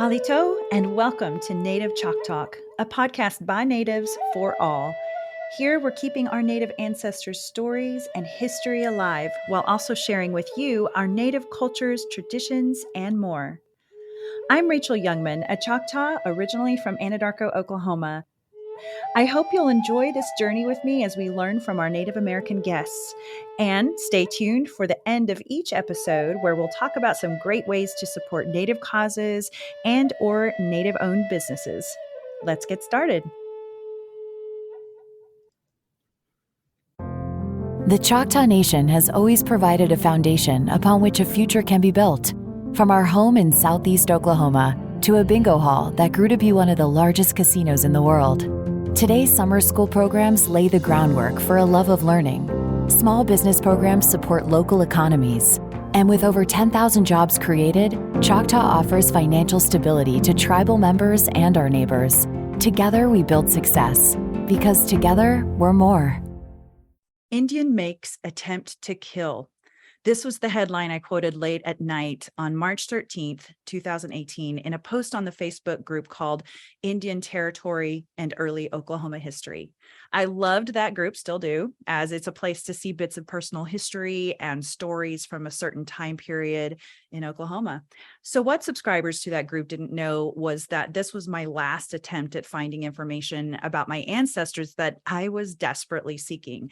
Halito, and welcome to Native Chalk Talk, a podcast by natives for all. Here, we're keeping our Native ancestors' stories and history alive while also sharing with you our Native cultures, traditions, and more. I'm Rachel Youngman, a Choctaw originally from Anadarko, Oklahoma. I hope you'll enjoy this journey with me as we learn from our Native American guests. And stay tuned for the end of each episode where we'll talk about some great ways to support Native causes and or Native-owned businesses. Let's get started. The Choctaw Nation has always provided a foundation upon which a future can be built. From our home in southeast Oklahoma to a bingo hall that grew to be one of the largest casinos in the world. Today's summer school programs lay the groundwork for a love of learning. Small business programs support local economies. And with over 10,000 jobs created, Choctaw offers financial stability to tribal members and our neighbors. Together we build success, because together we're more. Indian makes attempt to kill. This was the headline I quoted late at night on March 13th, 2018, in a post on the Facebook group called Indian Territory and Early Oklahoma History. I loved that group, still do, as it's a place to see bits of personal history and stories from a certain time period in Oklahoma. So what subscribers to that group didn't know was that this was my last attempt at finding information about my ancestors that I was desperately seeking.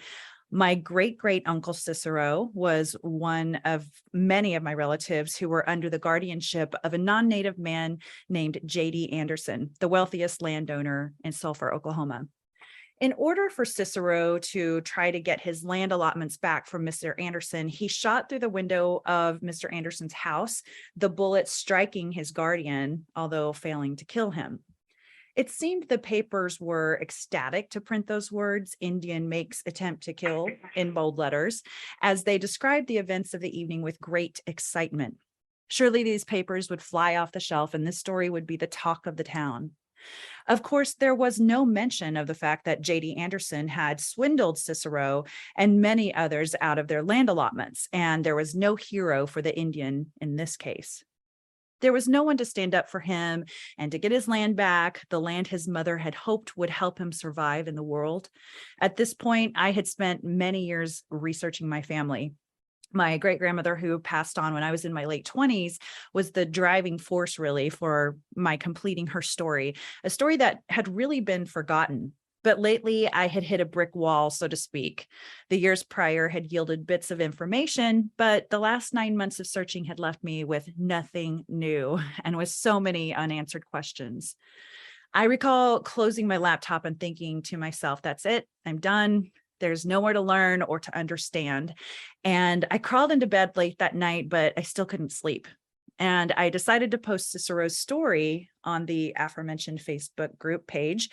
My great-great uncle Cicero was one of many of my relatives who were under the guardianship of a non-native man named J.D. Anderson, the wealthiest landowner in Sulphur, Oklahoma. In order for Cicero to try to get his land allotments back from Mr. Anderson, he shot through the window of Mr. Anderson's house, the bullet striking his guardian, although failing to kill him. It seemed the papers were ecstatic to print those words, Indian makes attempt to kill, in bold letters, as they described the events of the evening with great excitement. Surely these papers would fly off the shelf and this story would be the talk of the town. Of course, there was no mention of the fact that J.D. Anderson had swindled Cicero and many others out of their land allotments, and there was no hero for the Indian in this case. There was no one to stand up for him and to get his land back, the land his mother had hoped would help him survive in the world. At this point, I had spent many years researching my family. My great-grandmother, who passed on when I was in my late 20s, was the driving force, really, for my completing her story, a story that had really been forgotten. But lately, I had hit a brick wall, so to speak. The years prior had yielded bits of information, but the last 9 months of searching had left me with nothing new and with so many unanswered questions. I recall closing my laptop and thinking to myself, that's it, I'm done. There's nowhere to learn or to understand. And I crawled into bed late that night, but I still couldn't sleep. And I decided to post Cicero's story on the aforementioned Facebook group page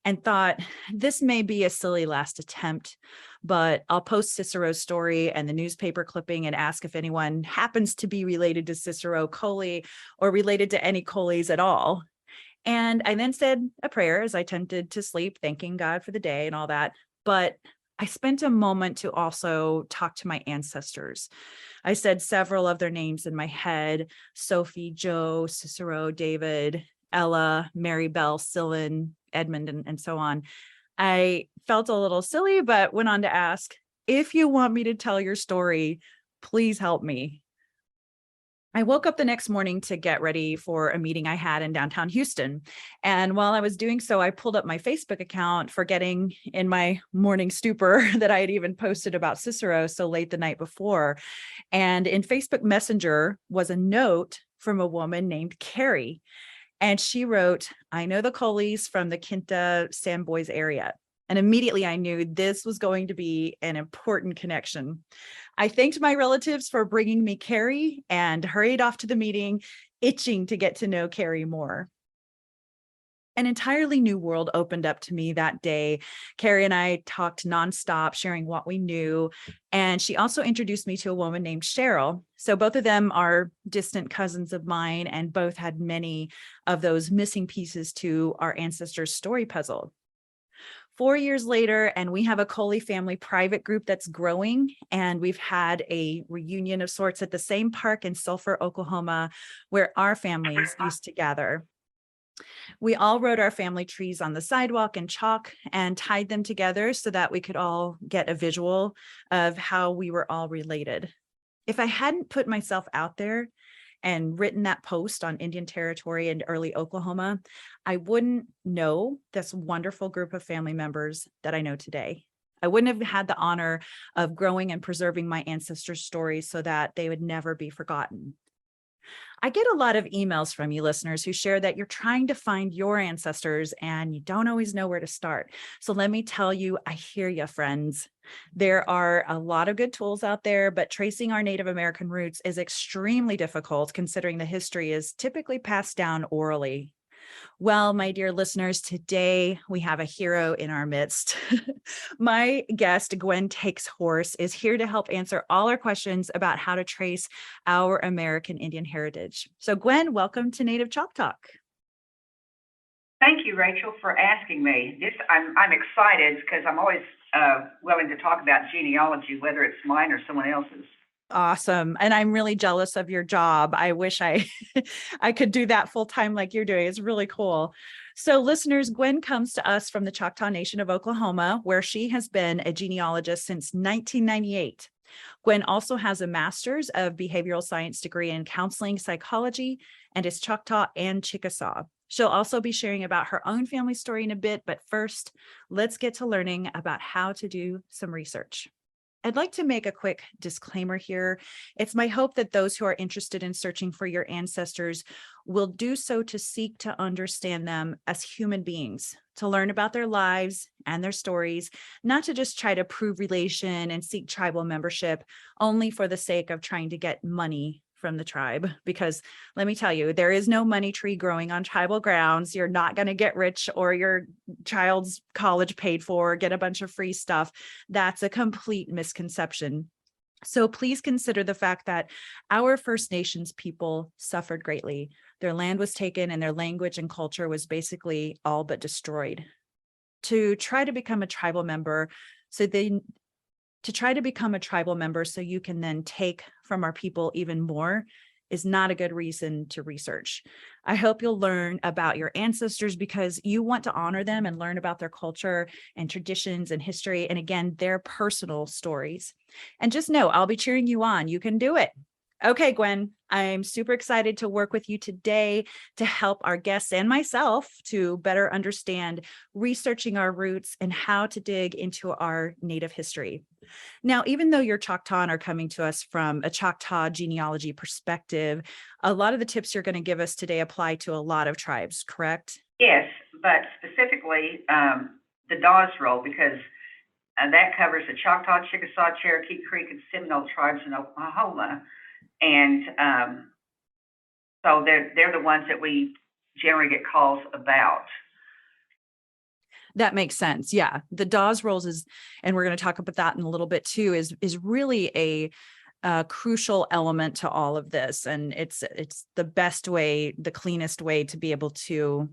and thought, this may be a silly last attempt, but I'll post Cicero's story and the newspaper clipping and ask if anyone happens to be related to Choctaw Coley or related to any Coleys at all. And I then said a prayer as I attempted to sleep, thanking God for the day and all that. But I spent a moment to also talk to my ancestors. I said several of their names in my head: Sophie, Joe, Cicero, David, Ella, Mary Bell, Cillin, Edmund, and so on. I felt a little silly, but went on to ask, if you want me to tell your story, please help me. I woke up the next morning to get ready for a meeting I had in downtown Houston. And while I was doing so, I pulled up my Facebook account, forgetting in my morning stupor that I had even posted about Cicero so late the night before. And in Facebook Messenger was a note from a woman named Carrie. And she wrote, I know the Coleys from the Kinta San Boys area. And immediately I knew this was going to be an important connection. I thanked my relatives for bringing me Carrie and hurried off to the meeting, itching to get to know Carrie more. An entirely new world opened up to me that day. Carrie and I talked nonstop, sharing what we knew. And she also introduced me to a woman named Cheryl. So both of them are distant cousins of mine, and both had many of those missing pieces to our ancestors' story puzzle. 4 years later, and we have a Coley family private group that's growing, and we've had a reunion of sorts at the same park in Sulphur, Oklahoma, where our families used to gather. We all wrote our family trees on the sidewalk in chalk and tied them together so that we could all get a visual of how we were all related. If I hadn't put myself out there and written that post on Indian Territory and early Oklahoma, I wouldn't know this wonderful group of family members that I know today. I wouldn't have had the honor of growing and preserving my ancestors' stories so that they would never be forgotten. I get a lot of emails from you listeners who share that you're trying to find your ancestors and you don't always know where to start. So let me tell you, I hear you, friends. There are a lot of good tools out there, but tracing our Native American roots is extremely difficult considering the history is typically passed down orally. Well, my dear listeners, today we have a hero in our midst. My guest, Gwen Takes Horse, is here to help answer all our questions about how to trace our American Indian heritage. So, Gwen, welcome to Native Chalk Talk. Thank you, Rachel, for asking me. I'm excited because I'm always willing to talk about genealogy, whether it's mine or someone else's. Awesome. And I'm really jealous of your job. I wish I I could do that full time like you're doing. It's really cool. So listeners, Gwen comes to us from the Choctaw Nation of Oklahoma, where she has been a genealogist since 1998. Gwen also has a master's of behavioral science degree in counseling psychology and is Choctaw and Chickasaw. She'll also be sharing about her own family story in a bit, but first, let's get to learning about how to do some research. I'd like to make a quick disclaimer here. It's my hope that those who are interested in searching for your ancestors will do so to seek to understand them as human beings, to learn about their lives and their stories, not to just try to prove relation and seek tribal membership only for the sake of trying to get money from the tribe. Because let me tell you, there is no money tree growing on tribal grounds. You're not going to get rich or your child's college paid for, get a bunch of free stuff. That's a complete misconception. So please consider the fact that our First Nations people suffered greatly. Their land was taken and their language and culture was basically all but destroyed. To try to become a tribal member, so you can then take from our people even more is not a good reason to research. I hope you'll learn about your ancestors because you want to honor them and learn about their culture and traditions and history, and again, their personal stories. And just know, I'll be cheering you on. You can do it. Okay, Gwen, I'm super excited to work with you today to help our guests and myself to better understand researching our roots and how to dig into our Native history. Now, even though you're Choctaw and are coming to us from a Choctaw genealogy perspective, a lot of the tips you're going to give us today apply to a lot of tribes, correct? Yes, but specifically the Dawes roll, because that covers the Choctaw, Chickasaw, Cherokee Creek, and Seminole tribes in Oklahoma. And so they're the ones that we generally get calls about. That makes sense. Yeah. The Dawes rolls is, and we're going to talk about that in a little bit too, is really a crucial element to all of this. And it's the best way, the cleanest way to be able to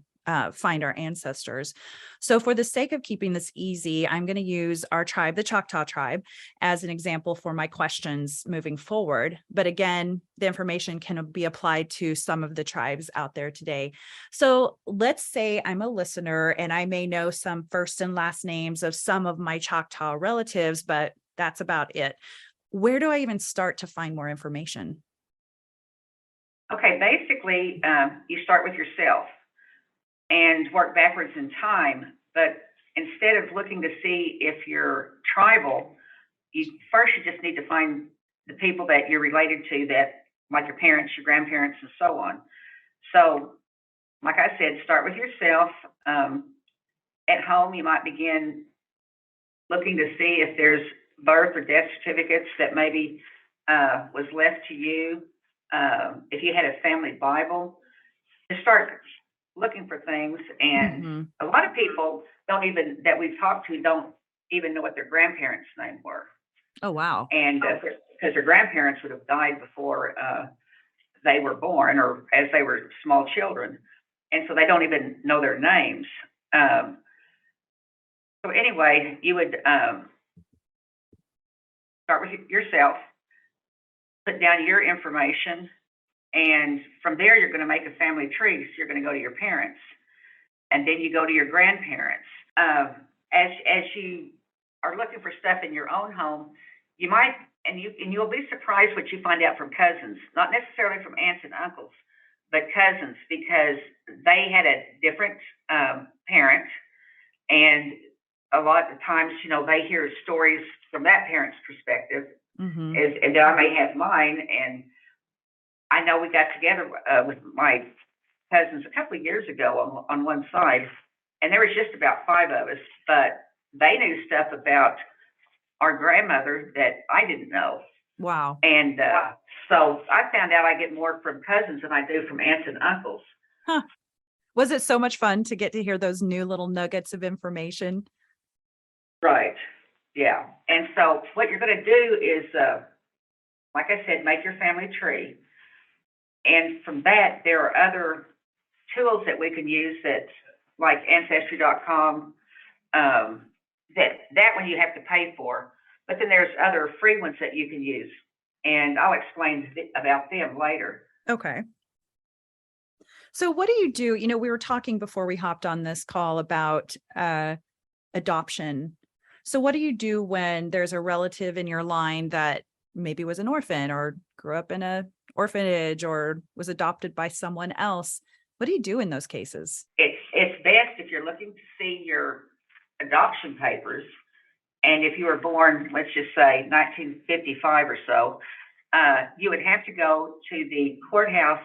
find our ancestors. So for the sake of keeping this easy, I'm going to use our tribe, the Choctaw tribe, as an example for my questions moving forward. But again, the information can be applied to some of the tribes out there today. So let's say I'm a listener and I may know some first and last names of some of my Choctaw relatives, but that's about it. Where do I even start to find more information? Okay, basically, you start with yourself and work backwards in time. But instead of looking to see if you're tribal, you just need to find the people that you're related to, that like your parents, your grandparents, and so on. So, like I said, start with yourself. At home, you might begin looking to see if there's birth or death certificates that maybe was left to you. If you had a family Bible, just start looking for things. And a lot of people that we've talked to don't even know what their grandparents' names were. Oh, wow. And because their grandparents would have died before they were born or as they were small children. And so they don't even know their names. So anyway, you would start with yourself, put down your information, and from there you're going to make a family tree. So you're going to go to your parents, and then you go to your grandparents. As you are looking for stuff in your own home, you might you'll be surprised what you find out from cousins, not necessarily from aunts and uncles, but cousins, because they had a different parent, and a lot of times, they hear stories from that parent's perspective, Mm-hmm. and then I may have mine. And I know we got together with my cousins a couple of years ago on one side, and there was just about five of us, but they knew stuff about our grandmother that I didn't know. Wow. And so I found out I get more from cousins than I do from aunts and uncles. Huh. Was it so much fun to get to hear those new little nuggets of information? Right. Yeah. And so what you're going to do is, like I said, make your family tree. And from that, there are other tools that we can use that, like Ancestry.com, that one you have to pay for. But then there's other free ones that you can use. And I'll explain about them later. Okay. So what do you do? We were talking before we hopped on this call about adoption. So what do you do when there's a relative in your line that maybe was an orphan or grew up in an orphanage or was adopted by someone else? What do you do in those cases? It's best if you're looking to see your adoption papers, and if you were born, let's just say 1955 or so, you would have to go to the courthouse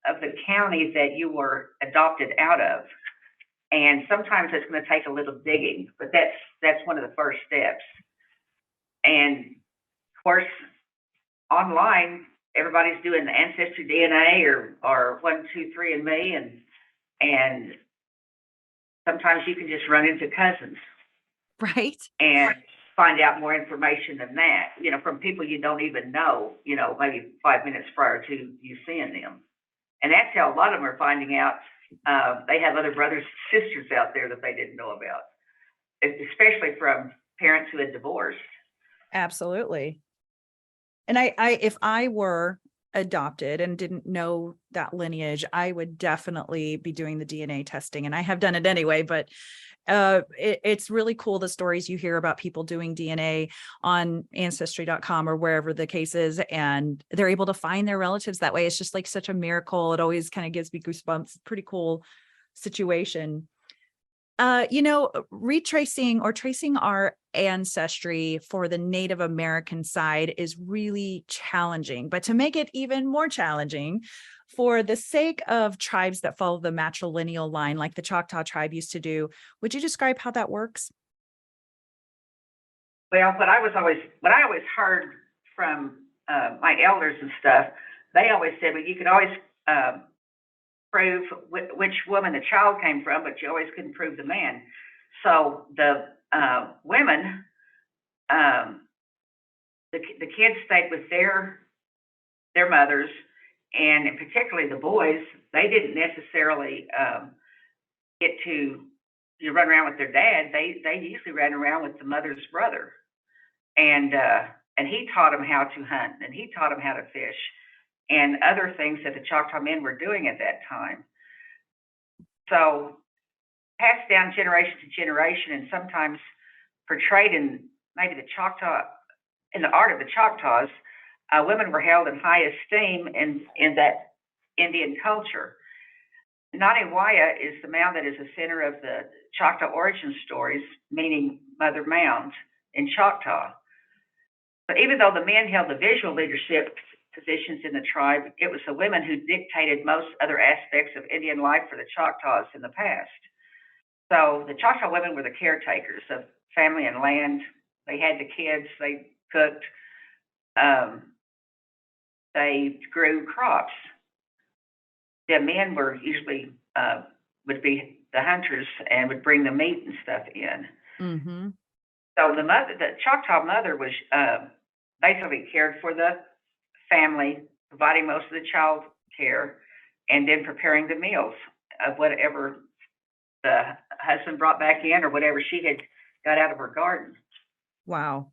of the county that you were adopted out of. And sometimes it's going to take a little digging, but that's one of the first steps. And of course, online, everybody's doing the Ancestry DNA or 123andMe, and sometimes you can just run into cousins, right? And find out more information than that, from people you don't even know, maybe 5 minutes prior to you seeing them. And that's how a lot of them are finding out. They have other brothers and sisters out there that they didn't know about, especially from parents who had divorced. Absolutely. And I if I were adopted and didn't know that lineage, I would definitely be doing the DNA testing, and I have done it anyway, but it's really cool, the stories you hear about people doing DNA on Ancestry.com or wherever the case is, and they're able to find their relatives that way. It's just like such a miracle. It always kind of gives me goosebumps. Pretty cool situation. Retracing or tracing our ancestry for the Native American side is really challenging, but to make it even more challenging, for the sake of tribes that follow the matrilineal line, like the Choctaw tribe used to do, would you describe how that works? Well, what I always heard from my elders and stuff, they always said, well, you could always prove which woman the child came from, but you always couldn't prove the man. So the women, the kids stayed with their mothers, and particularly the boys, they didn't necessarily get to run around with their dad. They usually ran around with the mother's brother, and he taught them how to hunt, and he taught them how to fish, and other things that the Choctaw men were doing at that time. So passed down generation to generation, and sometimes portrayed in maybe in the art of the Choctaws, women were held in high esteem in that Indian culture. Naniwaya is the mound that is the center of the Choctaw origin stories, meaning Mother Mound in Choctaw. But even though the men held the visual leadership positions in the tribe, it was the women who dictated most other aspects of Indian life for the Choctaws in the past. So the Choctaw women were the caretakers of family and land. They had the kids, they cooked, they grew crops. The men were usually would be the hunters and would bring the meat and stuff in. Mm-hmm. So the Choctaw mother was basically cared for the family, providing most of the child care, and then preparing the meals of whatever the husband brought back in or whatever she had got out of her garden. Wow.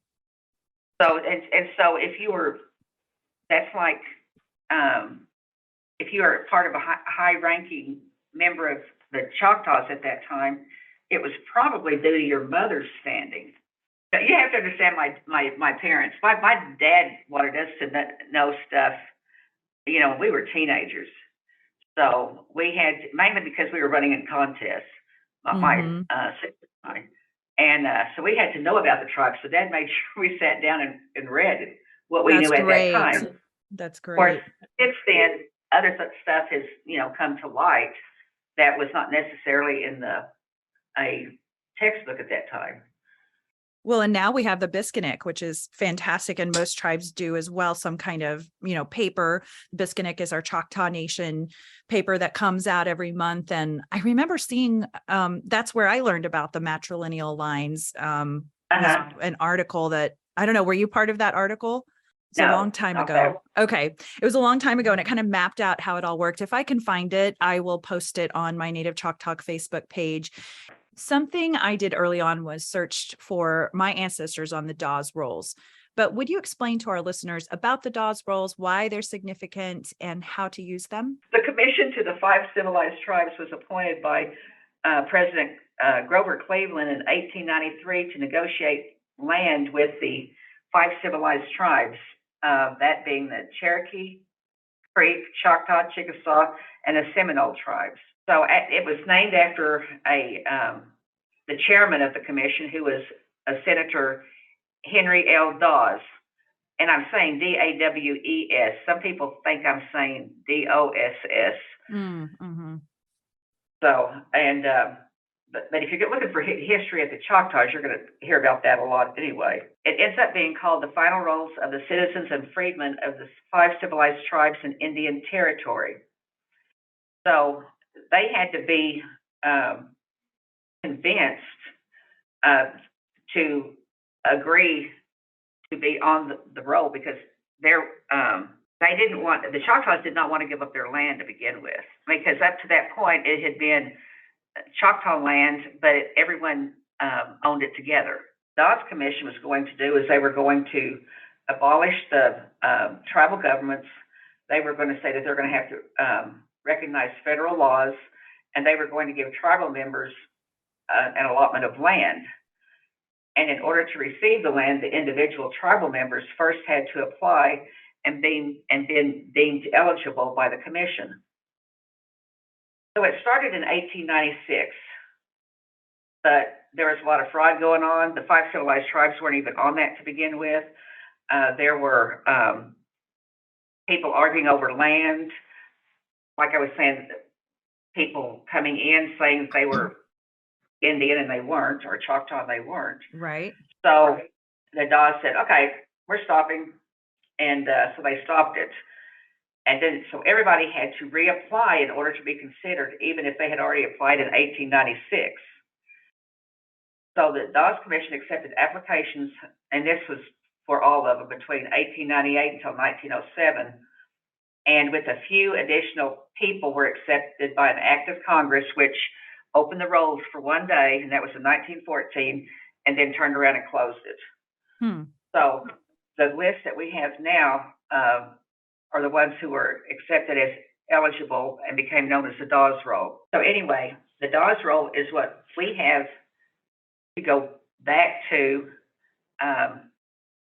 So, and so if you were, that's like, if you are part of a high-ranking member of the Choctaws at that time, it was probably due to your mother's standing. But you have to understand my parents. My dad wanted us to know stuff, you know, when we were teenagers. So we had, mainly because we were running in contests, my sister and I. And so we had to know about the tribes. So Dad made sure we sat down and read what we That's knew at great. that time. That's Of course, great. since then, other such stuff has, you know, come to light that was not necessarily in a textbook at that time. Well, and now we have the Biskinik, which is fantastic, and most tribes do as well, some kind of, you know, paper. Biskinik is our Choctaw Nation paper that comes out every month. And I remember seeing, that's where I learned about the matrilineal lines, was an article that, I don't know, were you part of that article? It's a long time ago. Okay. It was a long time ago, and it kind of mapped out how it all worked. If I can find it, I will post it on my Native Choctaw Facebook page. Something I did early on was searched for my ancestors on the Dawes rolls. But would you explain to our listeners about the Dawes rolls, why they're significant, and how to use them? The commission to the 5 civilized tribes was appointed by President Grover Cleveland in 1893 to negotiate land with the 5 civilized tribes, that being the Cherokee, Creek, Choctaw, Chickasaw, and the Seminole tribes. So it was named after the chairman of the commission, who was a Senator Henry L. Dawes. And I'm saying D-A-W-E-S. Some people think I'm saying D-O-S-S. Mm-hmm. So, and, but if you're looking for history of the Choctaws, you're going to hear about that a lot anyway. It ends up being called the final rolls of the citizens and freedmen of the 5 civilized tribes in Indian Territory. So they had to be convinced to agree to be on the roll, because they didn't want, the Choctaws did not want to give up their land to begin with, because up to that point it had been Choctaw land, but everyone owned it together. Dawes Commission was going to do is they were going to abolish the tribal governments. They were going to say that they're going to have to recognize federal laws, and they were going to give tribal members an allotment of land. And in order to receive the land, the individual tribal members first had to apply and been deemed eligible by the commission. So it started in 1896, but there was a lot of fraud going on. The 5 civilized tribes weren't even on that to begin with. There were people arguing over land. Like I was saying, people coming in saying they were Indian and they weren't, or Choctaw and they weren't. Right. So the Dawes said, okay, we're stopping. And so they stopped it. And then, so everybody had to reapply in order to be considered, even if they had already applied in 1896. So the Dawes Commission accepted applications, and this was for all of them between 1898 until 1907. And with a few additional people were accepted by an act of Congress, which opened the rolls for one day, and that was in 1914, and then turned around and closed it. So the list that we have now are the ones who were accepted as eligible and became known as the Dawes Roll. So anyway, the Dawes Roll is what we have to go back to,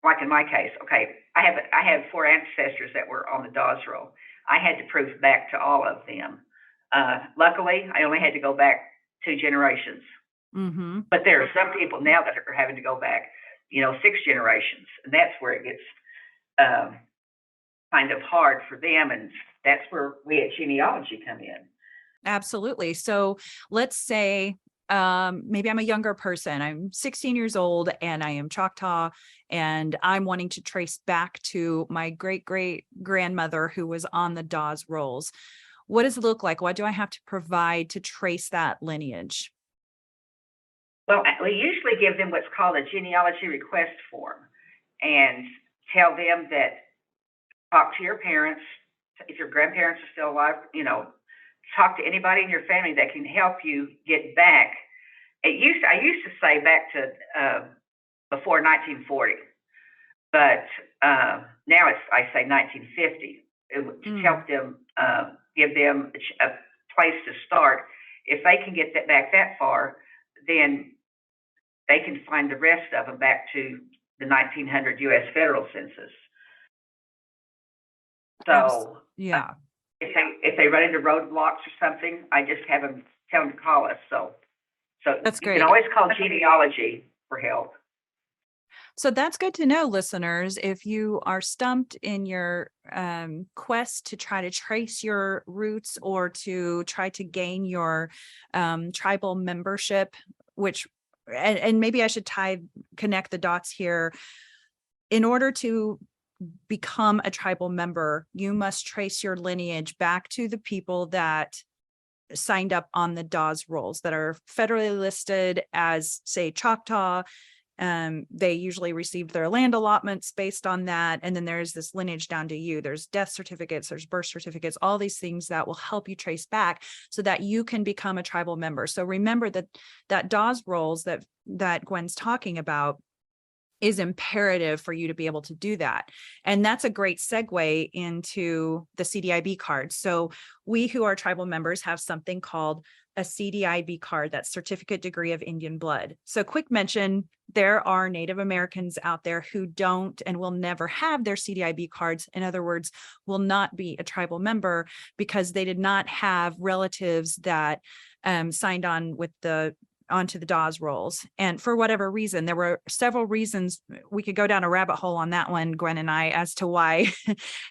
like in my case. Okay, I have 4 ancestors that were on the Dawes Roll. I had to prove back to all of them. Luckily, I only had to go back 2 generations. Mm-hmm. But there are some people now that are having to go back, 6 generations, and that's where it gets kind of hard for them, and that's where we at Genealogy come in. Absolutely. So let's say maybe I'm a younger person. I'm 16 years old and I am Choctaw, and I'm wanting to trace back to my great-great-grandmother who was on the Dawes rolls. What does it look like? What do I have to provide to trace that lineage? Well, we usually give them what's called a genealogy request form and tell them that talk to your parents. If your grandparents are still alive, talk to anybody in your family that can help you get back I used to say back to before 1940, but now I say 1950 to help them, give them a place to start. If they can get that back that far, then they can find the rest of them back to the 1900 U.S. federal census. So yeah, if they run into roadblocks or something, I just tell them to call us. So that's you great. can always call genealogy for help. So that's good to know, listeners. If you are stumped in your quest to try to trace your roots or to try to gain your tribal membership, which, and maybe I should connect the dots here. In order to become a tribal member, you must trace your lineage back to the people that signed up on the Dawes rolls that are federally listed as, say, Choctaw. They usually received their land allotments based on that. And then there's this lineage down to you. There's death certificates, there's birth certificates, all these things that will help you trace back so that you can become a tribal member. So remember that Dawes rolls that Gwen's talking about is imperative for you to be able to do that. And that's a great segue into the CDIB card. So we who are tribal members have something called a CDIB card, that's Certificate Degree of Indian Blood. So quick mention, there are Native Americans out there who don't and will never have their CDIB cards. In other words, will not be a tribal member because they did not have relatives that signed on onto the Dawes rolls. And for whatever reason, there were several reasons. We could go down a rabbit hole on that one, Gwen and I, as to why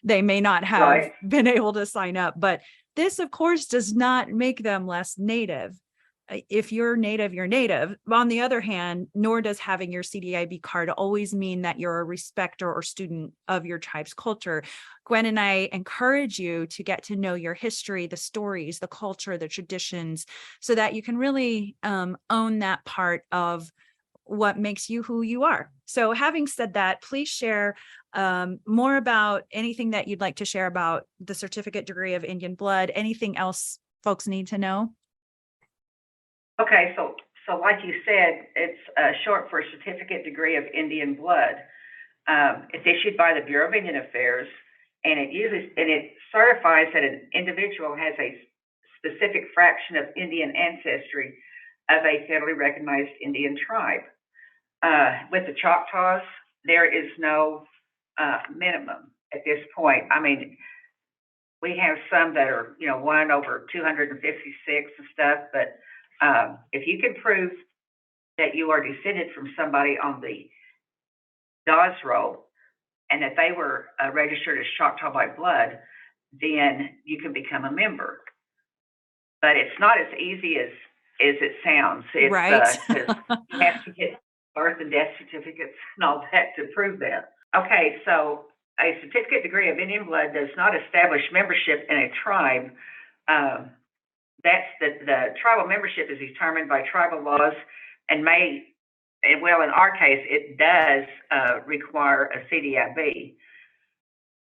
they may not have been able to sign up. But this, of course, does not make them less Native. If you're Native, you're Native. On the other hand, nor does having your CDIB card always mean that you're a respecter or student of your tribe's culture. Gwen and I encourage you to get to know your history, the stories, the culture, the traditions, so that you can really own that part of what makes you who you are. So having said that, please share more about anything that you'd like to share about the Certificate Degree of Indian Blood. Anything else folks need to know? Okay, so like you said, it's short for Certificate Degree of Indian Blood. It's issued by the Bureau of Indian Affairs, and it certifies that an individual has a specific fraction of Indian ancestry of a federally recognized Indian tribe. With the Choctaws, there is no minimum at this point. I mean, we have some that are, 1 over 256 and stuff, but if you can prove that you are descended from somebody on the Dawes roll and that they were registered as Choctaw by blood, then you can become a member. But it's not as easy as it sounds. It's, right. You have to get birth and death certificates and all that to prove that. Okay, so a certificate degree of Indian blood does not establish membership in a tribe. That's the tribal membership is determined by tribal laws and well, in our case, it does require a CDIB.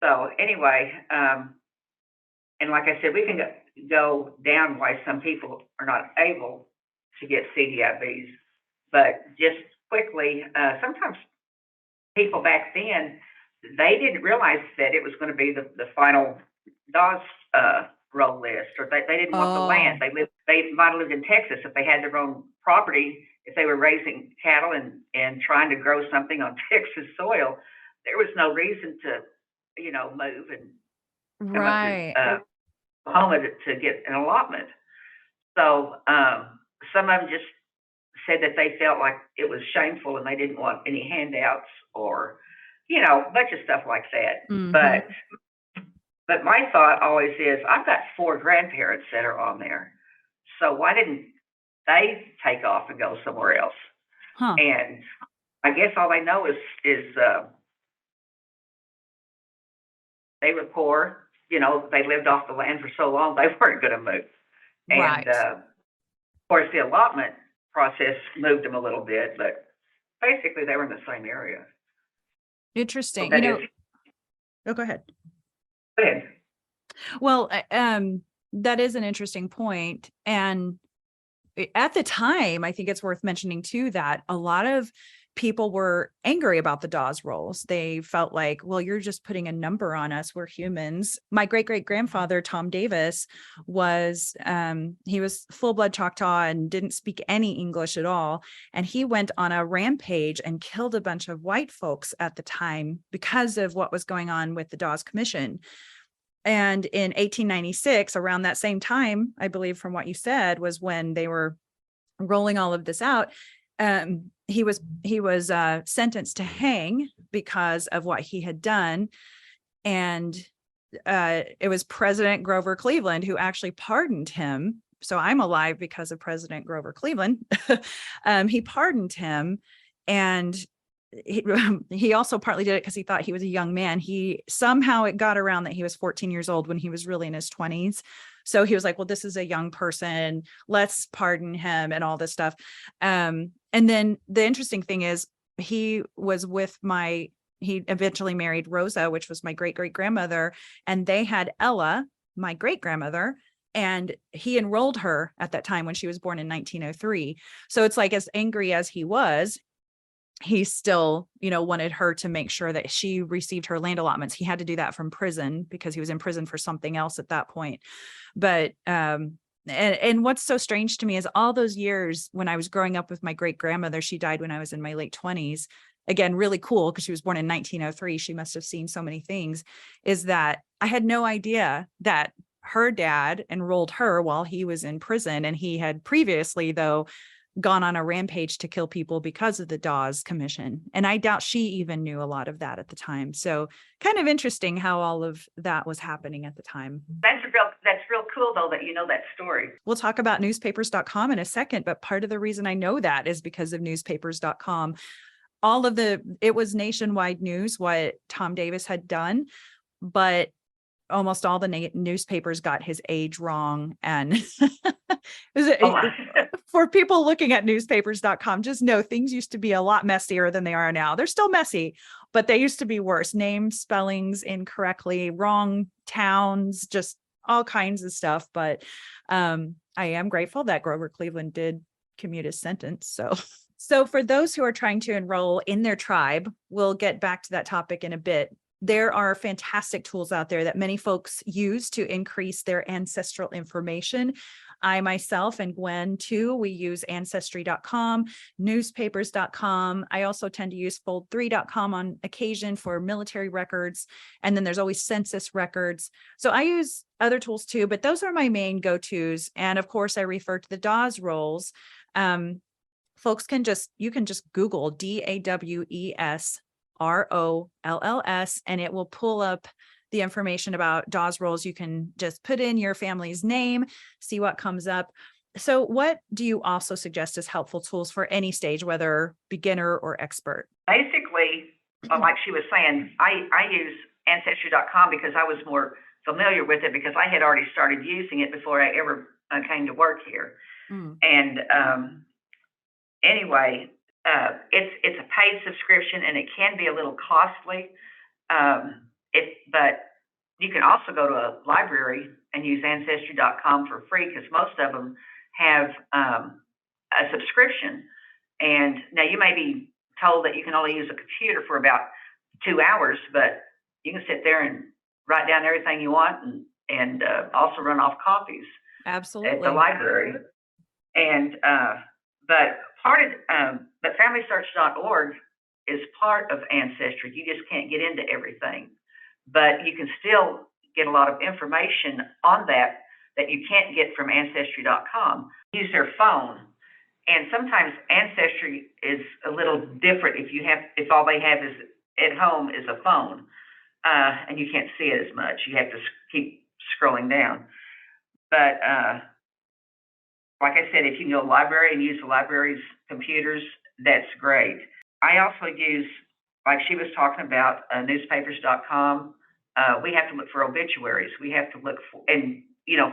So anyway, and like I said, we can go down why some people are not able to get CDIBs, but just quickly, sometimes people back then, they didn't realize that it was going to be the final Dawes roll list, or they didn't want the land. They might have lived in Texas if they had their own property. If they were raising cattle and trying to grow something on Texas soil, there was no reason to, move and come up to Oklahoma to get an allotment. So some of them just said that they felt like it was shameful and they didn't want any handouts or, a bunch of stuff like that. Mm-hmm. But my thought always is, I've got 4 grandparents that are on there. So why didn't they take off and go somewhere else? Huh. And I guess all they know is they were poor. They lived off the land for so long, they weren't going to move. Right. And of course, the allotment process moved them a little bit, but basically they were in the same area. Interesting. So go ahead. Go ahead. Well, that is an interesting point. And at the time, I think it's worth mentioning too, that a lot of people were angry about the Dawes rolls. They felt like, well, you're just putting a number on us. We're humans. My great-great-grandfather, Tom Davis, he was full-blood Choctaw and didn't speak any English at all. And he went on a rampage and killed a bunch of white folks at the time because of what was going on with the Dawes Commission. And in 1896, around that same time, I believe from what you said, was when they were rolling all of this out. He was sentenced to hang because of what he had done. And it was President Grover Cleveland who actually pardoned him. So I'm alive because of President Grover Cleveland. He pardoned him. And he also partly did it because he thought he was a young man. It got around that he was 14 years old when he was really in his 20s. So he was like, well, this is a young person, let's pardon him and all this stuff. And then the interesting thing is he eventually married Rosa, which was my great-great-grandmother, and they had Ella, my great-grandmother, and he enrolled her at that time when she was born in 1903. So it's like, as angry as he was, he still, wanted her to make sure that she received her land allotments. He had to do that from prison because he was in prison for something else at that point. But, and what's so strange to me is all those years when I was growing up with my great-grandmother, she died when I was in my late 20s. Again, really cool because she was born in 1903. She must have seen so many things, is that I had no idea that her dad enrolled her while he was in prison. And he had previously, though, gone on a rampage to kill people because of the Dawes Commission. And I doubt she even knew a lot of that at the time. So kind of interesting how all of that was happening at the time. That's real cool, though, that you know that story. We'll talk about newspapers.com in a second, but part of the reason I know that is because of newspapers.com. It was nationwide news, what Tom Davis had done, but almost all the newspapers got his age wrong. And for people looking at newspapers.com, just know things used to be a lot messier than they are now. They're still messy, but they used to be worse. Names, spellings incorrectly, wrong towns, just all kinds of stuff. But I am grateful that Grover Cleveland did commute his sentence. So for those who are trying to enroll in their tribe, we'll get back to that topic in a bit. There are fantastic tools out there that many folks use to increase their ancestral information. I myself and Gwen too, we use ancestry.com, newspapers.com. I also tend to use fold3.com on occasion for military records. And then there's always census records. So I use other tools too, but those are my main go-tos. And of course, I refer to the Dawes rolls. Folks you can just Google DAWES ROLLS, and it will pull up the information about Dawes rolls. You can just put in your family's name, see what comes up. So what do you also suggest as helpful tools for any stage, whether beginner or expert? Basically, like she was saying, I use Ancestry.com because I was more familiar with it because I had already started using it before I ever came to work here. And anyway, it's a paid subscription and it can be a little costly. But you can also go to a library and use Ancestry.com for free because most of them have a subscription. And now you may be told that you can only use a computer for about 2 hours, but you can sit there and write down everything you want and also run off copies. Absolutely. At the library. And but FamilySearch.org is part of Ancestry. You just can't get into everything, but you can still get a lot of information on that you can't get from Ancestry.com. Use their phone, and sometimes Ancestry is a little different if all they have is at home is a phone, and you can't see it as much. You have to keep scrolling down, but like I said, if you can go to the library and use the library's computers, that's great. I also use, like she was talking about, newspapers.com. We have to look for obituaries. We have to look for, and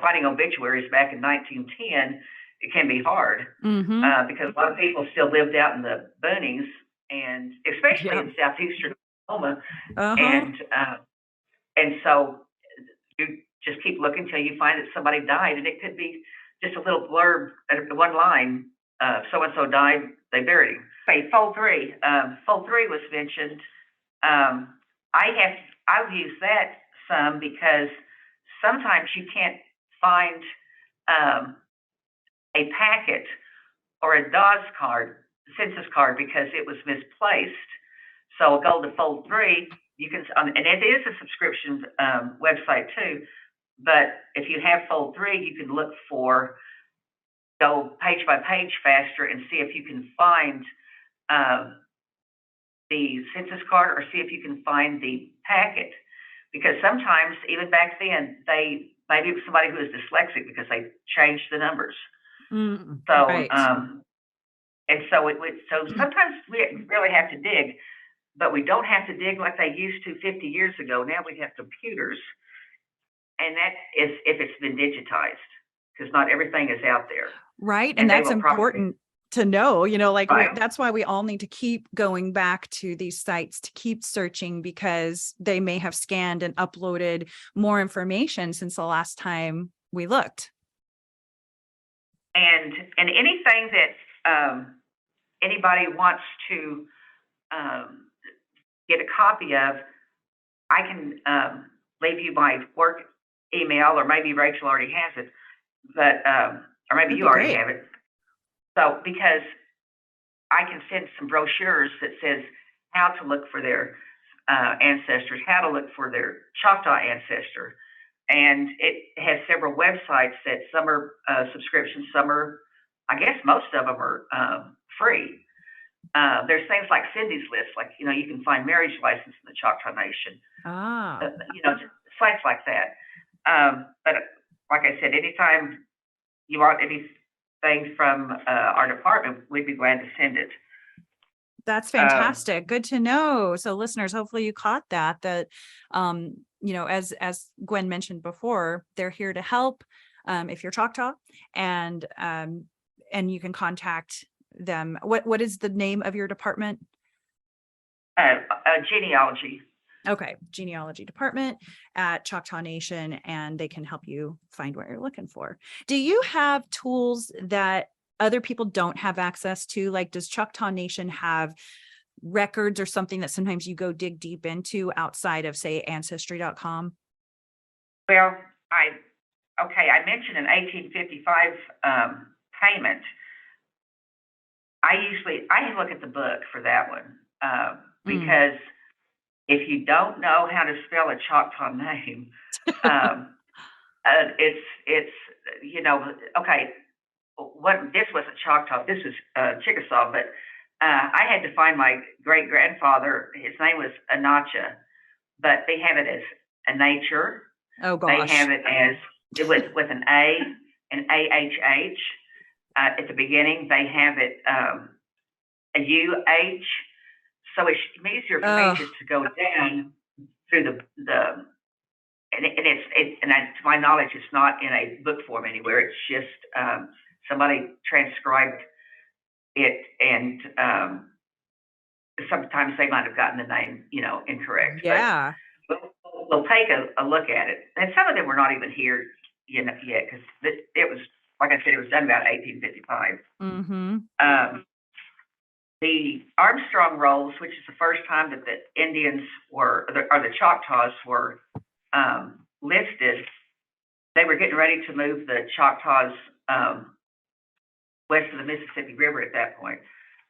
finding obituaries back in 1910, it can be hard because a lot of people still lived out in the boonies, and especially in southeastern Oklahoma. And so you just keep looking until you find that somebody died, and it could be just a little blurb, one line, so-and-so died, they buried him. Say, fold three was mentioned. I've used that some because sometimes you can't find a packet or a DAWS card, census card, because it was misplaced. So go to fold three, you can, and it is a subscription website too, but if you have fold three, you can look for, go page by page faster and see if you can find the census card or see if you can find the packet. Because sometimes, even back then, maybe it was somebody who was dyslexic because they changed the numbers. So, right. And so so sometimes we really have to dig, but we don't have to dig like they used to 50 years ago. Now we have computers, and that is if it's been digitized, because not everything is out there. Right. And that's important to know, like Right. that's why we all need to keep going back to these sites to keep searching, because they may have scanned and uploaded more information since the last time we looked. And anything that anybody wants to get a copy of, I can leave you my work email, or maybe Rachel already has it, but or maybe you already have it. So, because I can send some brochures that says how to look for their ancestors, how to look for their Choctaw ancestor. And it has several websites that some are subscriptions, some are, I guess most of them are free. There's things like Cindy's List, like, you can find marriage license in the Choctaw Nation. Sites like that. But like I said, anytime you want anything from our department, we'd be glad to send it. That's fantastic. Good to know. So listeners, hopefully you caught that, as Gwen mentioned before, they're here to help if you're Choctaw, and you can contact them. What is the name of your department? Genealogy. Okay. Genealogy department at Choctaw Nation, and they can help you find what you're looking for. Do you have tools that other people don't have access to? Like, does Choctaw Nation have records or something that sometimes you go dig deep into outside of, say, ancestry.com? Well, I mentioned an 1855 payment. I look at the book for that one because if you don't know how to spell a Choctaw name, it's okay. This wasn't Choctaw, this was Chickasaw, but I had to find my great grandfather. His name was Anacha, but they have it as a nature. Oh gosh. They have it as with an A and AHH at the beginning. They have it a UH. So it's easier for me just to go down through the and to my knowledge, it's not in a book form anywhere. It's just somebody transcribed it, and sometimes they might have gotten the name, incorrect. Yeah. But we'll take a look at it. And some of them were not even here yet, because it was, like I said, it was done about 1855. Mm-hmm. The Armstrong rolls, which is the first time that the Indians or the Choctaws were listed, they were getting ready to move the Choctaws west of the Mississippi River at that point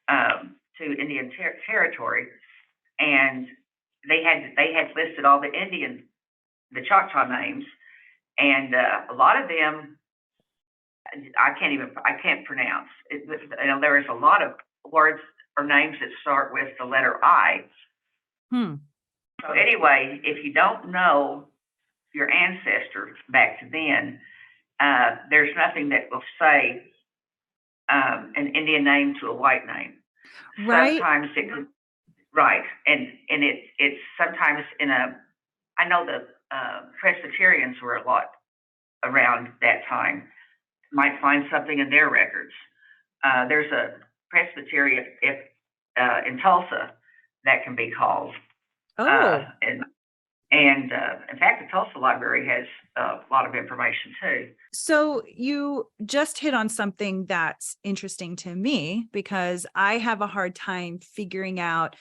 to Indian territory, and they had listed all the Choctaw names, and a lot of them I can't pronounce. There is a lot of words or names that start with the letter I. So anyway, if you don't know your ancestor back to then, there's nothing that will say an Indian name to a white name. Right. Sometimes it could, right, and it's sometimes I know the Presbyterians were a lot around that time. Might find something in their records. There's a Presbyterian in Tulsa that can be called. And And in fact, the Tulsa Library has a lot of information too. So you just hit on something that's interesting to me, because I have a hard time figuring out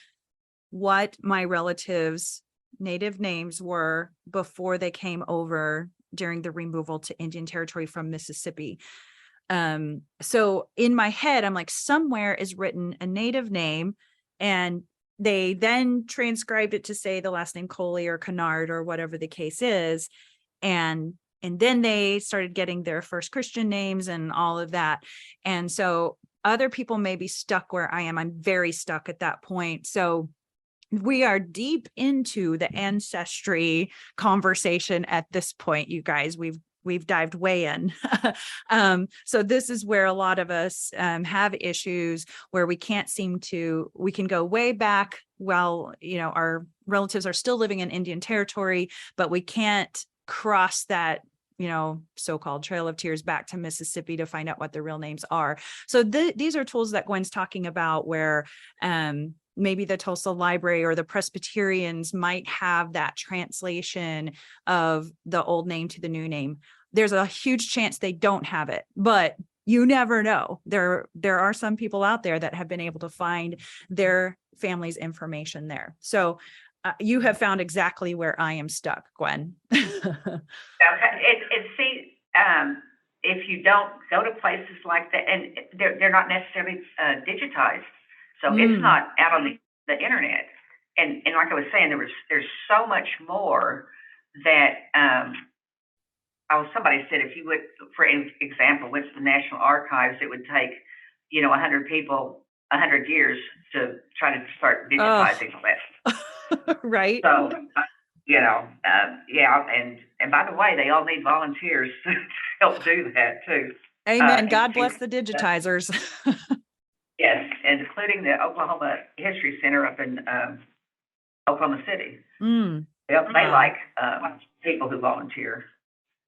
what my relatives' native names were before they came over during the removal to Indian Territory from Mississippi. So in my head, I'm like, somewhere is written a native name, and they then transcribed it to say the last name Coley or Kennard or whatever the case is. And then they started getting their first Christian names and all of that. And so other people may be stuck where I am. I'm very stuck at that point. So we are deep into the ancestry conversation at this point, you guys. We've dived way in. So this is where a lot of us have issues where we can't we can go way back. Well, our relatives are still living in Indian Territory, but we can't cross that, so-called Trail of Tears back to Mississippi to find out what their real names are. So these are tools that Gwen's talking about, where maybe the Tulsa Library or the Presbyterians might have that translation of the old name to the new name. There's a huge chance they don't have it, but you never know. There are some people out there that have been able to find their family's information there. So you have found exactly where I am stuck, Gwen. If you don't go to places like that, and they're not necessarily digitized, so it's not out on the internet. And like I was saying, there's so much more that somebody said, if you would, for example, went to the National Archives, it would take 100 people 100 years to try to start digitizing all that. Right. So and by the way, they all need volunteers to help do that too. Amen. God bless the digitizers. Yes, including the Oklahoma History Center up in Oklahoma City. They like people who volunteer.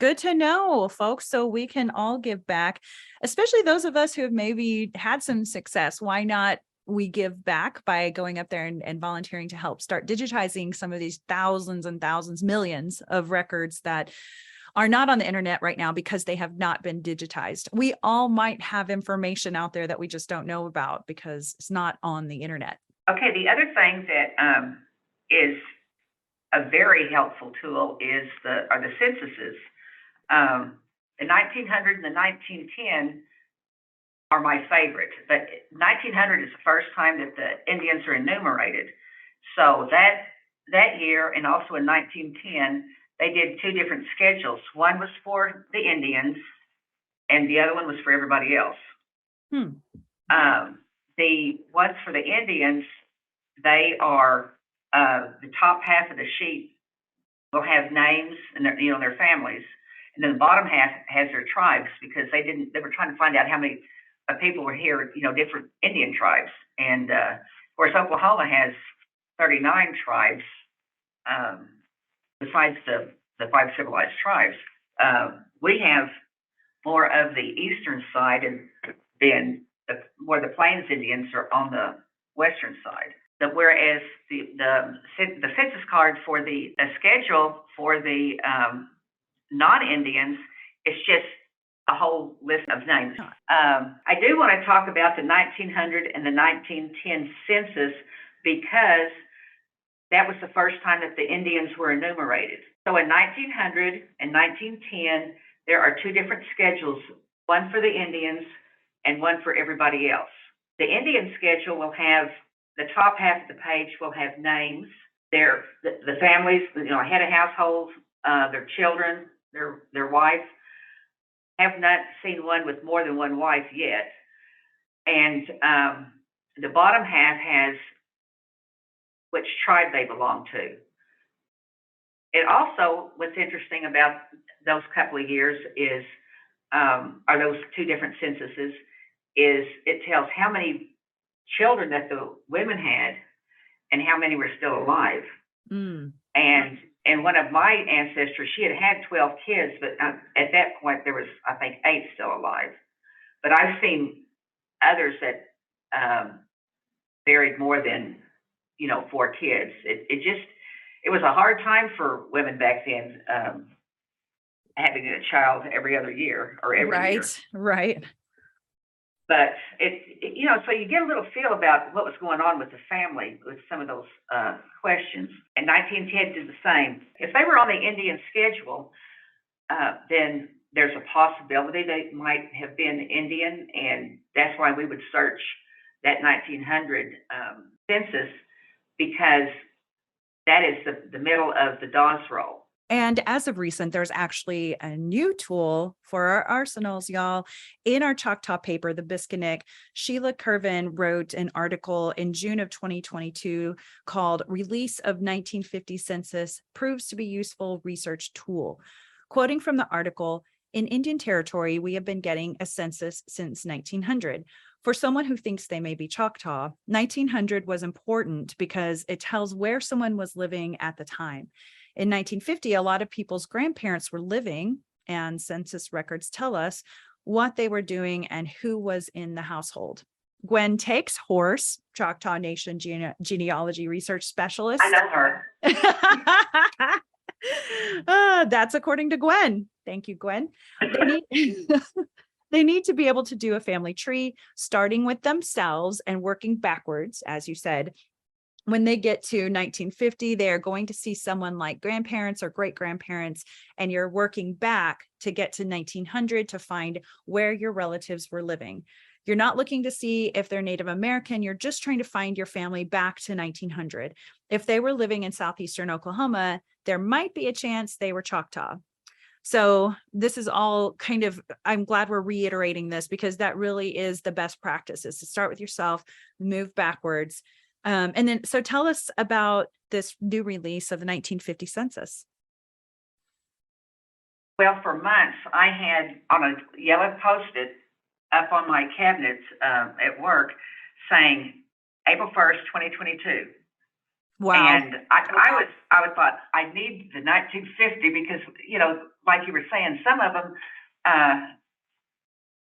Good to know, folks, so we can all give back, especially those of us who have maybe had some success. Why not we give back by going up there and volunteering to help start digitizing some of these thousands and thousands, millions of records that are not on the internet right now because they have not been digitized. We all might have information out there that we just don't know about because it's not on the internet. Okay, the other thing that is a very helpful tool are the censuses. The 1900 and the 1910 are my favorite, but 1900 is the first time that the Indians are enumerated. So that year, and also in 1910, they did two different schedules. One was for the Indians, and the other one was for everybody else. The ones for the Indians, they are the top half of the sheet will have names and their families, and then the bottom half has their tribes, because they were trying to find out how many people were here, different Indian tribes. And of course, Oklahoma has 39 tribes, besides the 5 civilized tribes. We have more of the eastern side, and then where the Plains Indians are on the western side. Whereas the census card for the schedule for the non-Indians, it's just a whole list of names. I do want to talk about the 1900 and the 1910 census, because that was the first time that the Indians were enumerated. So in 1900 and 1910, there are two different schedules, one for the Indians and one for everybody else. The Indian schedule will have, the top half of the page will have names, the families, head of households, their children, their wife. Have not seen one with more than one wife yet. And the bottom half has which tribe they belong to. It also, what's interesting about those couple of years is, are those two different censuses, is it tells how many children that the women had and how many were still alive. And one of my ancestors, she had 12 kids, but at that point there was, I think, 8 still alive. But I've seen others that buried more than 4 kids. it was a hard time for women back then, having a child every other year or every year. Right. But so you get a little feel about what was going on with the family with some of those questions. And 1910 did the same. If they were on the Indian schedule, then there's a possibility they might have been Indian, and that's why we would search that 1900 census, because that is the middle of the Dawes Roll. And as of recent, there's actually a new tool for our arsenals, y'all. In our Choctaw paper, The Biskinik, Sheila Kervin wrote an article in June of 2022 called Release of 1950 Census Proves to be Useful Research Tool. Quoting from the article, in Indian Territory, we have been getting a census since 1900. For someone who thinks they may be Choctaw, 1900 was important because it tells where someone was living at the time. In 1950, a lot of people's grandparents were living, and census records tell us what they were doing and who was in the household. Gwen Takes Horse, Choctaw Nation genealogy research specialist. I know her. That's according to Gwen. Thank you, Gwen. They need to be able to do a family tree, starting with themselves and working backwards, as you said. When they get to 1950, they are going to see someone like grandparents or great-grandparents, and you're working back to get to 1900 to find where your relatives were living. You're not looking to see if they're Native American. You're just trying to find your family back to 1900. If they were living in southeastern Oklahoma, there might be a chance they were Choctaw. So this is all kind of, I'm glad we're reiterating this, because that really is the best practice, is to start with yourself, move backwards. And then, so tell us about this new release of the 1950 census. Well, for months, I had on a yellow Post-it up on my cabinet at work saying April 1st, 2022. Wow. And I thought I need the 1950 because, like you were saying, some of them,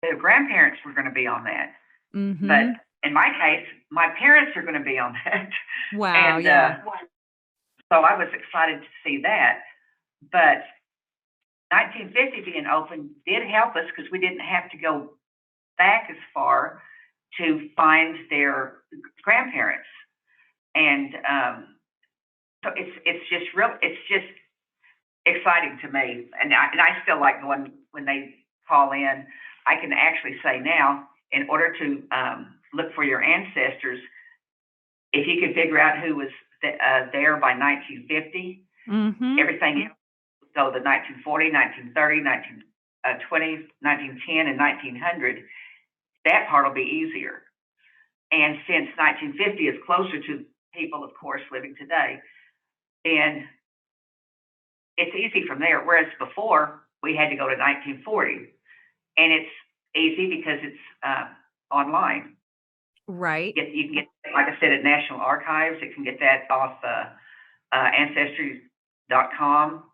their grandparents were going to be on that. Mm-hmm. But in my case, my parents are going to be on that. Wow. And, yeah. So I was excited to see that. But 1950 being open did help us because we didn't have to go back as far to find their grandparents. And so it's just exciting to me. And I still like going when they call in. I can actually say now, in order to look for your ancestors, if you could figure out who was there by 1950, Mm-hmm. everything else, so the 1940, 1930, 1920, 1910, and 1900, that part will be easier. And since 1950 is closer to people, of course, living today, then it's easy from there. Whereas before, we had to go to 1940. And it's easy because it's online. Right. You can get, like I said, at National Archives. You can get that off Ancestry.com.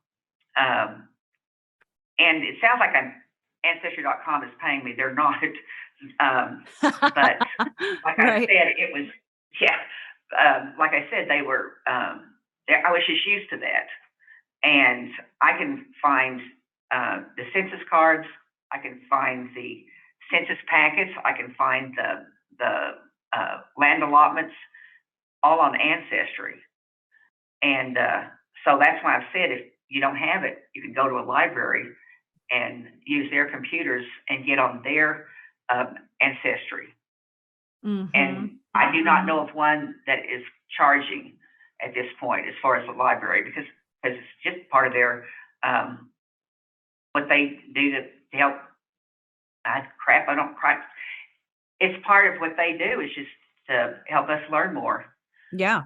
And it sounds like Ancestry.com is paying me. They're not. But like I said, it was, like I said, they were, I was just used to that. And I can find the census cards. I can find the census packets. I can find the land allotments, all on Ancestry. And so that's why I've said, if you don't have it, you can go to a library and use their computers and get on their Ancestry. Mm-hmm. And I do not know of one that is charging at this point as far as the library, because it's just part of their what they do to help. It's part of what they do, is just to help us learn more. Yeah,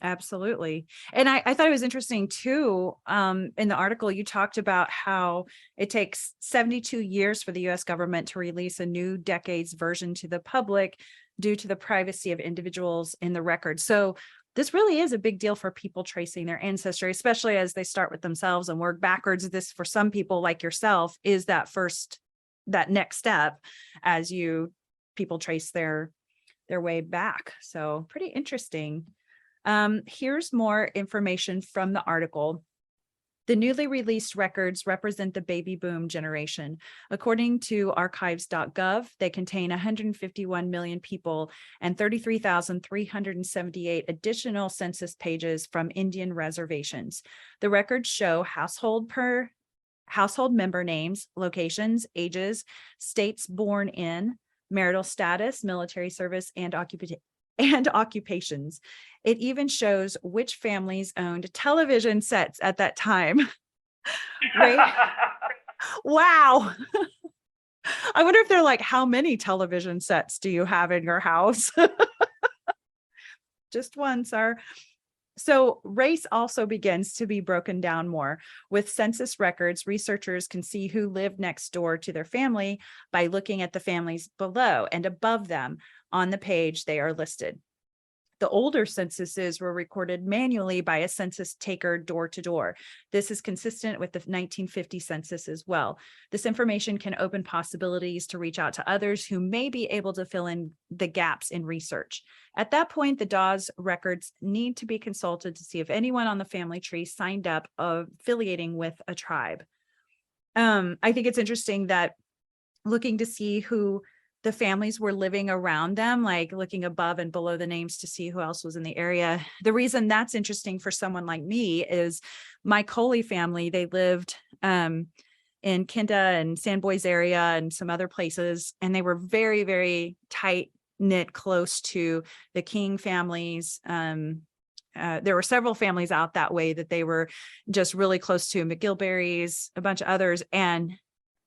absolutely. And I thought it was interesting too. In the article, you talked about how it takes 72 years for the U.S. government to release a new decade's version to the public due to the privacy of individuals in the record. So this really is a big deal for people tracing their ancestry, especially as they start with themselves and work backwards. This, for some people like yourself, is that next step as people trace their way back. So pretty interesting. Here's more information from the article. The newly released records represent the baby boom generation. According to archives.gov, they contain 151 million people and 33,378 additional census pages from Indian reservations. The records show household member names, locations, ages, states born in, marital status, military service, and occupations. It even shows which families owned television sets at that time. Right? Wow. I wonder if they're like, how many television sets do you have in your house? Just one, sir. So race also begins to be broken down more. With census records, researchers can see who lived next door to their family by looking at the families below and above them on the page they are listed. The older censuses were recorded manually by a census taker door to door. This is consistent with the 1950 census as well. This information can open possibilities to reach out to others who may be able to fill in the gaps in research. At that point, the Dawes records need to be consulted to see if anyone on the family tree signed up affiliating with a tribe. I think it's interesting that looking to see who the families were living around them, like looking above and below the names to see who else was in the area. The reason that's interesting for someone like me is my Coley family, they lived in Kinda and Sandboys area and some other places, and they were very, very tight knit, close to the King families. There were several families out that way that they were just really close to, McGilberries, a bunch of others.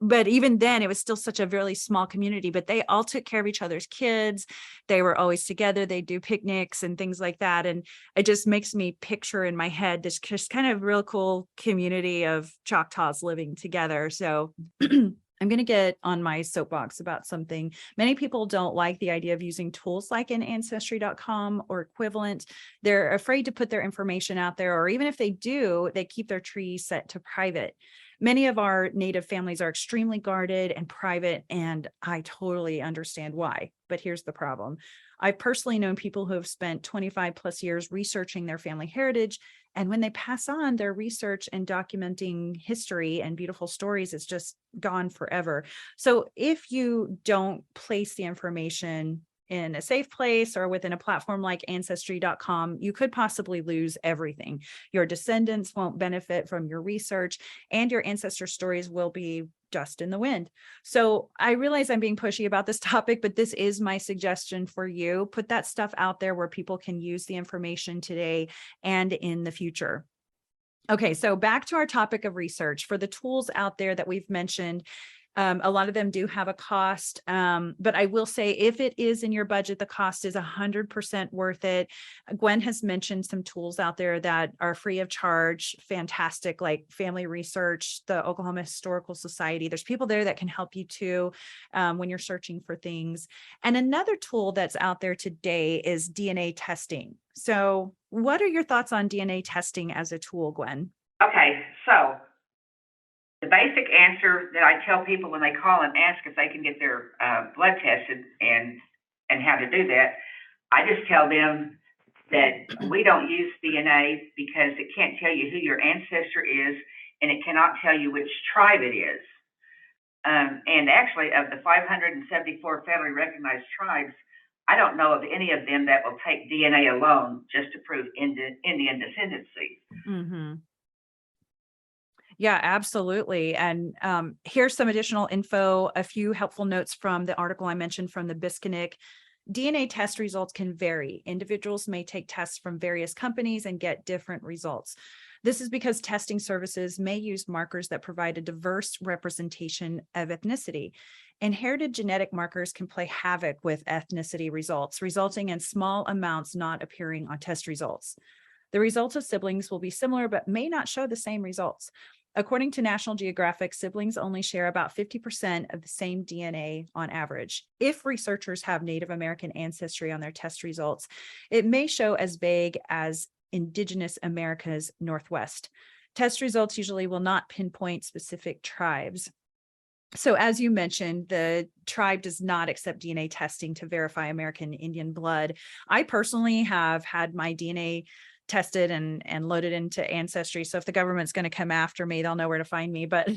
But even then, it was still such a really small community, but they all took care of each other's kids. They were always together. They do picnics and things like that. And it just makes me picture in my head this just kind of real cool community of Choctaws living together. So I'm going to get on my soapbox about something. Many people don't like the idea of using tools like an ancestry.com or equivalent. They're afraid to put their information out there, or even if they do, they keep their tree set to private. Many of our Native families are extremely guarded and private, and I totally understand why. But here's the problem. I've personally known people who have spent 25 plus years researching their family heritage, and when they pass on, their research and documenting history and beautiful stories is just gone forever. So if you don't place the information in a safe place or within a platform like ancestry.com, you could possibly lose everything. Your descendants won't benefit from your research, and your ancestor stories will be dust in the wind. So I realize I'm being pushy about this topic, but this is my suggestion for you. Put that stuff out there where people can use the information today and in the future. Okay, so back to our topic of research. For the tools out there that we've mentioned, a lot of them do have a cost, but I will say if it is in your budget, the cost is 100% worth it. Gwen has mentioned some tools out there that are free of charge, fantastic, like Family Research, the Oklahoma Historical Society. There's people there that can help you too when you're searching for things. And another tool that's out there today is DNA testing. So what are your thoughts on DNA testing as a tool, Gwen? Okay, so the basic answer that I tell people when they call and ask if they can get their blood tested and how to do that, I just tell them that we don't use DNA because it can't tell you who your ancestor is, and it cannot tell you which tribe it is. And actually, of the 574 federally recognized tribes, I don't know of any of them that will take DNA alone just to prove Indian descendancy. Mm-hmm. Yeah, absolutely. And here's some additional info, a few helpful notes from the article I mentioned from the Biskinik. DNA test results can vary. Individuals may take tests from various companies and get different results. This is because testing services may use markers that provide a diverse representation of ethnicity. Inherited genetic markers can play havoc with ethnicity results, resulting in small amounts not appearing on test results. The results of siblings will be similar, but may not show the same results. According to National Geographic, siblings only share about 50% of the same DNA on average. If researchers have Native American ancestry on their test results, it may show as vague as Indigenous America's Northwest. Test results usually will not pinpoint specific tribes. So as you mentioned, the tribe does not accept DNA testing to verify American Indian blood. I personally have had my DNA tested and loaded into Ancestry. So if the government's going to come after me, they'll know where to find me. But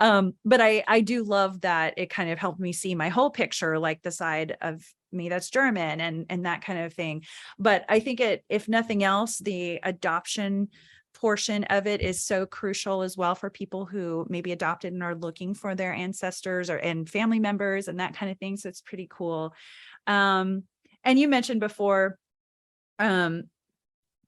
but I do love that it kind of helped me see my whole picture, like the side of me that's German and that kind of thing. But I think if nothing else, the adoption portion of it is so crucial as well for people who maybe adopted and are looking for their ancestors and family members and that kind of thing. So it's pretty cool. And you mentioned before, um,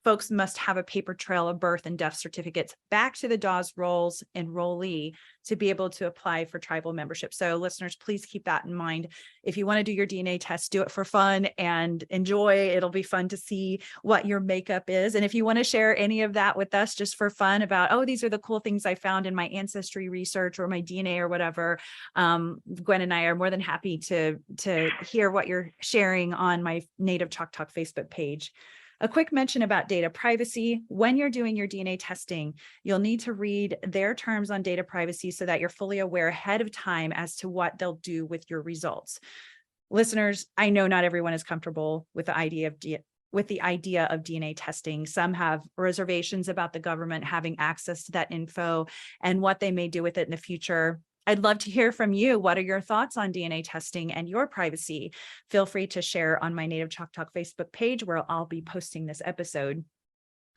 folks must have a paper trail of birth and death certificates back to the Dawes Rolls enrollee to be able to apply for tribal membership. So listeners, please keep that in mind. If you want to do your DNA test, do it for fun and enjoy. It'll be fun to see what your makeup is. And if you want to share any of that with us just for fun about, oh, these are the cool things I found in my ancestry research or my DNA or whatever, Gwen and I are more than happy to hear what you're sharing on my Native Choctaw Facebook page. A quick mention about data privacy. When you're doing your DNA testing, you'll need to read their terms on data privacy so that you're fully aware ahead of time as to what they'll do with your results. Listeners, I know not everyone is comfortable with the idea of DNA testing. Some have reservations about the government having access to that info and what they may do with it in the future. I'd love to hear from you. What are your thoughts on DNA testing and your privacy? Feel free to share on my Native Choctaw Facebook page where I'll be posting this episode.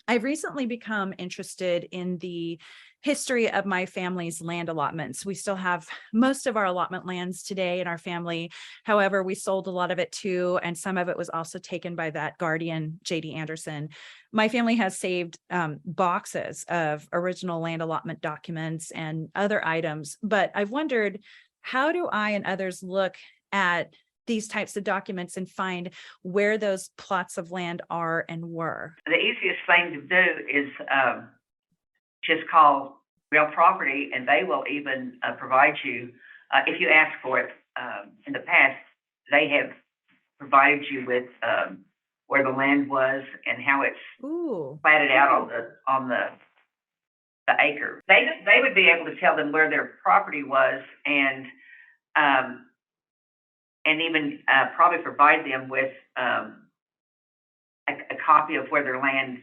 I've recently become interested in the history of my family's land allotments. We still have most of our allotment lands today in our family. However, we sold a lot of it too, and some of it was also taken by that guardian, J.D. Anderson. My family has saved boxes of original land allotment documents and other items, but I've wondered, how do I and others look at these types of documents and find where those plots of land are and were? The easiest thing to do is just call real property, and they will even provide you, if you ask for it. In the past, they have provided you with where the land was and how it's platted out on the acre. They would be able to tell them where their property was, and even probably provide them with a copy of where their land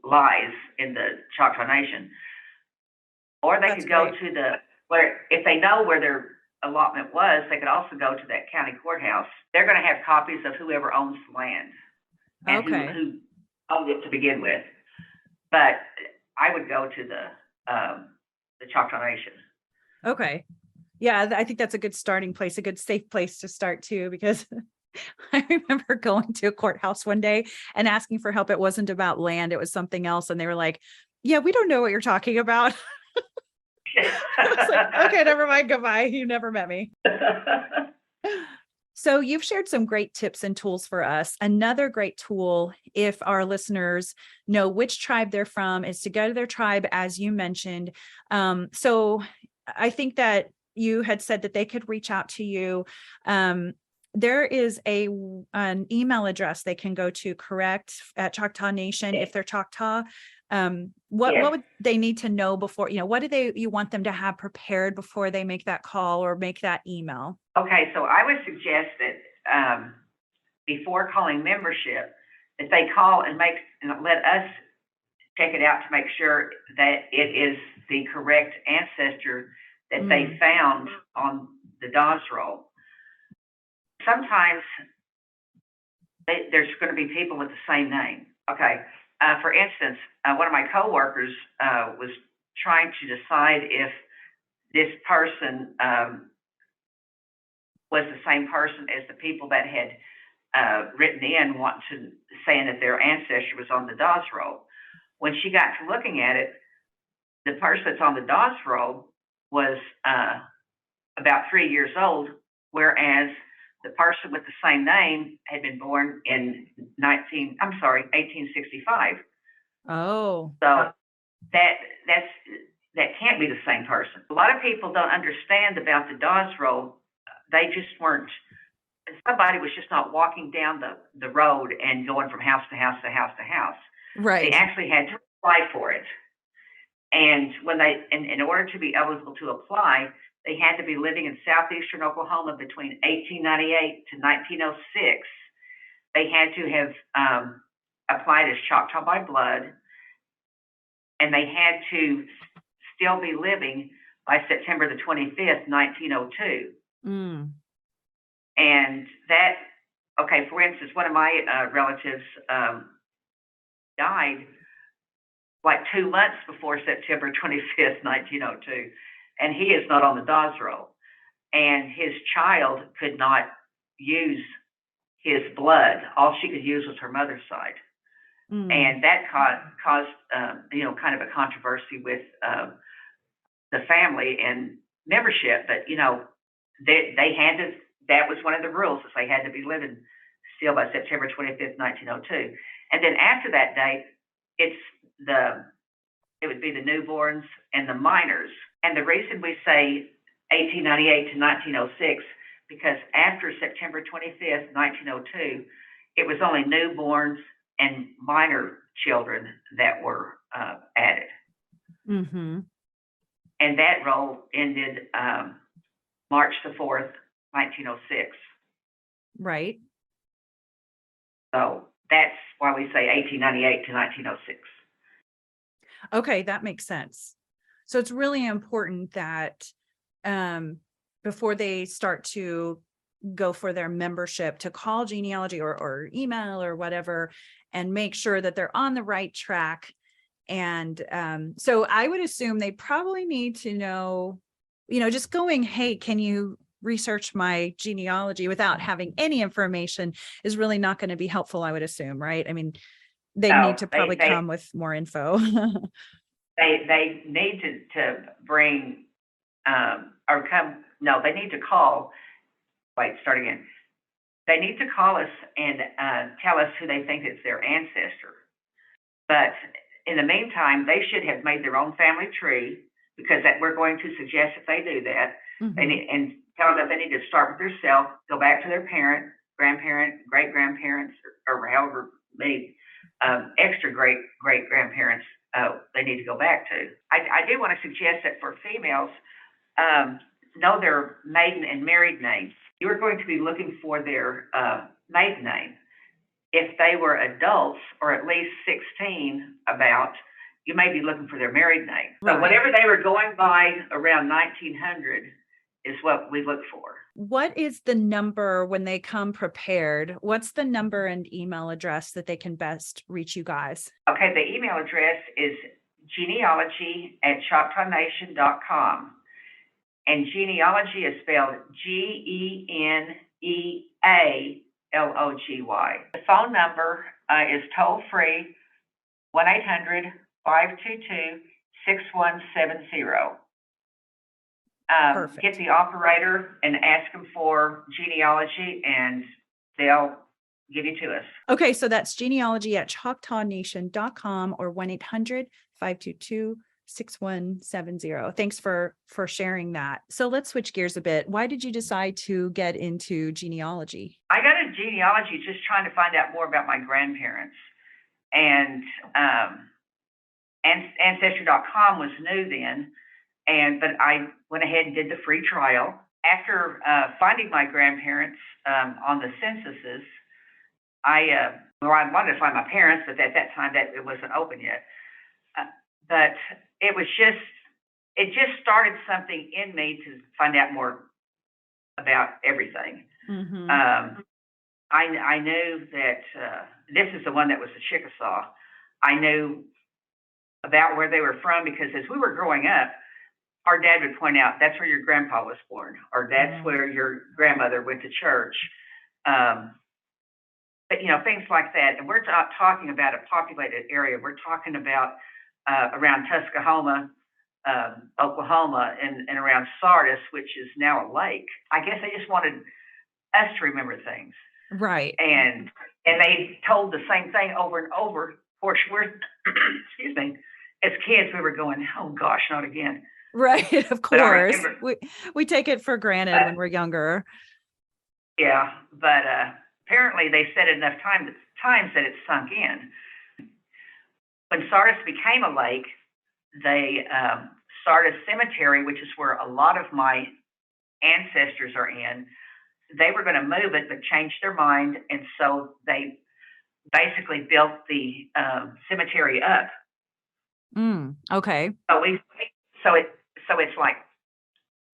lies in the Choctaw Nation. Or they could go to where, if they know where their allotment was, they could also go to that county courthouse. They're going to have copies of whoever owns the land and who owned it to begin with. But I would go to the Choctaw Nation. Okay. Yeah, I think that's a good starting place, a good safe place to start too, because I remember going to a courthouse one day and asking for help. It wasn't about land, it was something else. And they were like, yeah, we don't know what you're talking about. I was like, okay, never mind, goodbye. You never met me. So you've shared some great tips and tools for us. Another great tool, if our listeners know which tribe they're from, is to go to their tribe, as you mentioned. So I think that you had said that they could reach out to you. There is an email address they can go to, correct, at Choctaw Nation, if they're Choctaw. What would they need to know before, what do you want them to have prepared before they make that call or make that email? Okay, so I would suggest that before calling membership, that they call and let us check it out to make sure that it is the correct ancestor that they found on the Dawes roll. Sometimes there's going to be people with the same name. Okay, for instance, one of my coworkers was trying to decide if this person was the same person as the people that had written in saying that their ancestor was on the Dawes roll. When she got to looking at it, the person that's on the Dawes roll was about 3 years old, whereas the person with the same name had been born in 1865. Oh. So that can't be the same person. A lot of people don't understand about the Dawes roll. They just weren't. Somebody was just not walking down the road and going from house to house to house to house. Right. They actually had to apply for it. And when in order to be eligible to apply, they had to be living in southeastern Oklahoma between 1898 to 1906. They had to have applied as Choctaw by blood, and they had to still be living by September the 25th, 1902. Mm. And that, okay, for instance, one of my relatives died like 2 months before September 25th, 1902, and he is not on the DAWS roll. And his child could not use his blood. All she could use was her mother's side. And that caused kind of a controversy with the family and membership. But, they had to, that was one of the rules, is they had to be living still by September 25th, 1902. And then after that date, it would be the newborns and the minors. And the reason we say 1898 to 1906, because after September 25th, 1902, it was only newborns and minor children that were added. Mm-hmm. And that roll ended March the 4th, 1906. Right. So that's why we say 1898 to 1906. Okay, that makes sense. So it's really important that before they start to go for their membership, to call genealogy or email or whatever, and make sure that they're on the right track. And so I would assume they probably need to know, just going, hey, can you research my genealogy without having any information is really not going to be helpful, I would assume, right? I mean, they need to probably come with more info. They need to bring they need to call. Wait, start again. They need to call us and tell us who they think is their ancestor. But in the meantime, they should have made their own family tree, because we're going to suggest that they do that. Mm-hmm. And tell them that they need to start with themselves, go back to their parent, grandparent, great-grandparents, or however many extra great-grandparents they need to go back to. I do want to suggest that for females, know their maiden and married names. You are going to be looking for their maiden name. If they were adults, or at least 16 you may be looking for their married name. Right. So whatever they were going by around 1900 is what we look for. What is the number when they come prepared? What's the number and email address that they can best reach you guys? Okay, the email address is genealogy@choctawnation.com. And genealogy is spelled GENEALOGY. The phone number is toll-free, 1-800-522-6170. Perfect. Get the operator and ask them for genealogy, and they'll give you to us. Okay, so that's genealogy@choctawnation.com or 1-800-522-6170. Thanks for sharing that. So let's switch gears a bit. Why did you decide to get into genealogy? I got into genealogy just trying to find out more about my grandparents. And Ancestry.com was new then, but I went ahead and did the free trial. After finding my grandparents on the censuses, I wanted to find my parents, but at that time it wasn't open yet. But it just started something in me to find out more about everything. Mm-hmm. I knew that this is the one that was the Chickasaw. I knew about where they were from, because as we were growing up, our dad would point out, that's where your grandpa was born, or that's where your grandmother went to church. But, things like that. And we're not talking about a populated area. We're talking about around Tuscaloosa, Oklahoma, and around Sardis, which is now a lake. I guess they just wanted us to remember things. Right. And they told the same thing over and over. Of course, excuse me, as kids, we were going, oh gosh, not again. Right, of course. We take it for granted when we're younger. Yeah, but apparently they said it enough times that it sunk in. When Sardis became a lake, they start a cemetery, which is where a lot of my ancestors are in. They were going to move it, but changed their mind, and so they basically built the cemetery up. Okay. So it's like